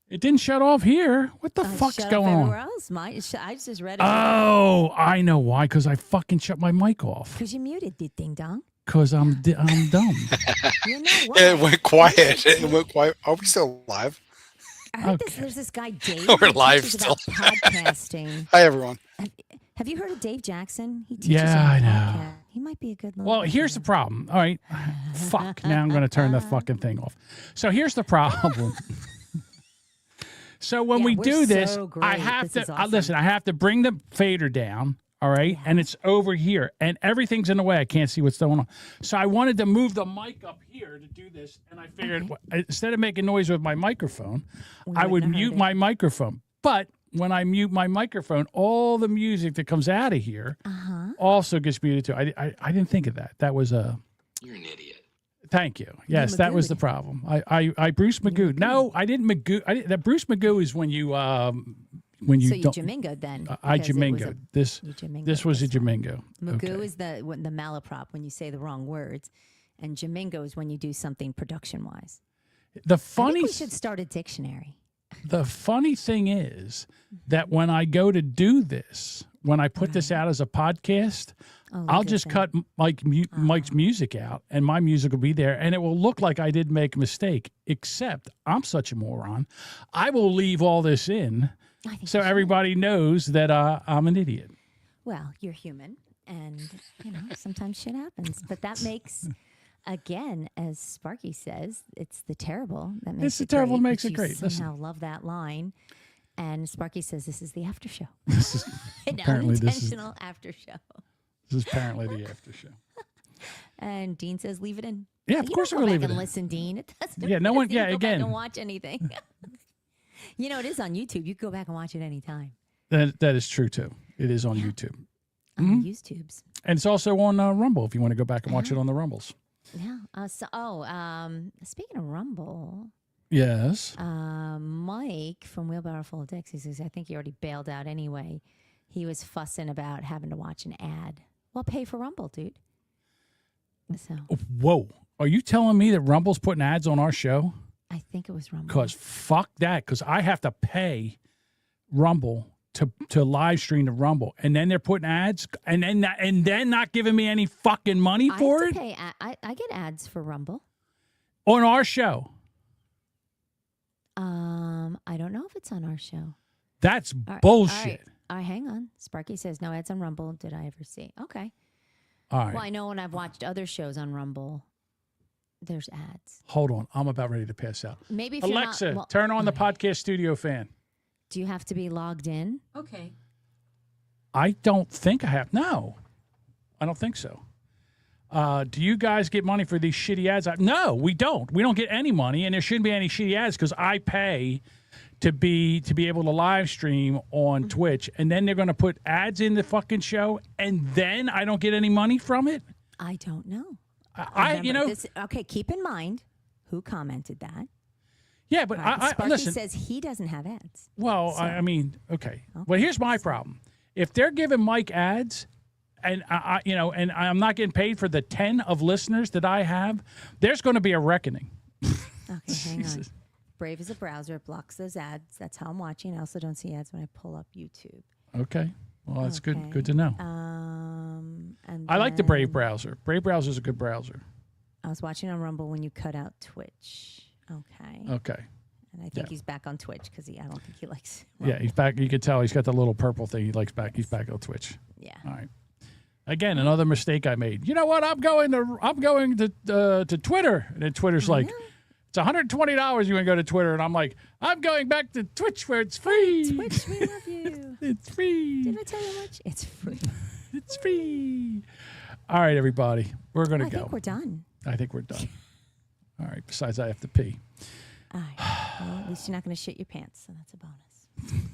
It didn't shut off here. What the fuck's shut going off on? everywhere else. I just read it. Oh, I know why. Because I fucking shut my mic off. Because you muted it, ding dong. Because I'm dumb. You know what? It went quiet. It went quiet. Are we still live? I heard there's this guy Dave. We're who live teaches still. about podcasting. Hi, everyone. Have you heard of Dave Jackson? He teaches Yeah, on I know. podcast. He might be a good little. Well, here's the problem. All right. Fuck. Now I'm going to turn the fucking thing off. So here's the problem. So when we we're do this, so great. I have This is to awesome. listen. I have to bring the fader down. All right, and it's over here, and everything's in the way. I can't see what's going on. So I wanted to move the mic up here to do this, and I figured instead of making noise with my microphone, I would mute my microphone. But when I mute my microphone, all the music that comes out of here also gets muted too. I didn't think of that. That was a. You're an idiot. Thank you. Yes, that was the problem. I Bruce Magoo. No, I didn't Magoo. That Bruce Magoo is when you when you so you don't. Jamingo then? I because it was Jamingo. This was a Jamingo. Magoo is the malaprop when you say the wrong words, and Jamingo is when you do something production wise. The funny. I think we should start a dictionary. The funny thing is that when I go to do this, when I put this out as a podcast, I'll just cut Mike's music out, and my music will be there, and it will look like I did make a mistake. Except I'm such a moron. I will leave all this in, so everybody knows that I'm an idiot. Well, you're human, and sometimes shit happens. But that makes, again, as Sparky says, it's the terrible that makes It's the it terrible great. makes But it great. You somehow love that line. And Sparky says this is the after show. This is An apparently unintentional after show. This is apparently the after show. And Dean says leave it in. Yeah, of course we're we're going gonna to leave it in. listen, Dean. It doesn't. Yeah, no one. doesn't even Yeah, go back again, and watch anything. It is on YouTube. You can go back and watch it anytime. that is true too. It is on YouTube. On YouTube's. And it's also on Rumble if you want to go back and watch it on the Rumbles. Yeah. Speaking of Rumble. Yes. Mike from Wheelbarrow Full of Dicks, he says, I think he already bailed out anyway. He was fussing about having to watch an ad. Well, pay for Rumble, dude. So Whoa. Are you telling me that Rumble's putting ads on our show? I think it was Rumble. Because fuck that. Because I have to pay Rumble to live stream the Rumble. And then they're putting ads and then not giving me any fucking money for it? I get ads for Rumble. On our show. I don't know if it's on our show. That's All bullshit. All right, hang on. Sparky says no ads on Rumble. Did I ever see? Okay. All right. Well, I know when I've watched other shows on Rumble, there's ads. Hold on. I'm about ready to pass out. Maybe if Alexa, you're not, well, turn on the podcast studio fan. Do you have to be logged in? Okay. I don't think I have. No, I don't think so. Do you guys get money for these shitty ads? No, we don't. We don't get any money, and there shouldn't be any shitty ads because I pay to be able to live stream on Twitch, and then they're going to put ads in the fucking show, and then I don't get any money from it. I don't know. Okay, keep in mind who commented that. Yeah, but Sparky listen. says he doesn't have ads. Well, So- I mean, okay. Well, here's my problem. If they're giving Mike ads, and and I'm not getting paid for the 10 of listeners that I have, there's going to be a reckoning. Okay, hang on. Brave is a browser. It blocks those ads. That's how I'm watching. I also don't see ads when I pull up YouTube. Okay. Well, that's Okay. good to know. And I like the Brave then browser. Brave browser is a good browser. I was watching on Rumble when you cut out Twitch. Okay. Okay. And I think he's back on Twitch because I don't think he likes. Yeah, he's back. You can tell he's got the little purple thing. He likes back. He's back on Twitch. Yeah. All right. Again, another mistake I made. You know what? I'm going to Twitter, and then Twitter's like, it's $120. You want to go to Twitter, and I'm like, I'm going back to Twitch where it's free. Twitch, we love you. It's free. Did I tell you how much? It's free. It's free. All right, everybody, we're going to go. I think we're done. I think we're done. All right. Besides, I have to pee. All right. Well, at least you're not going to shit your pants, so that's a bonus.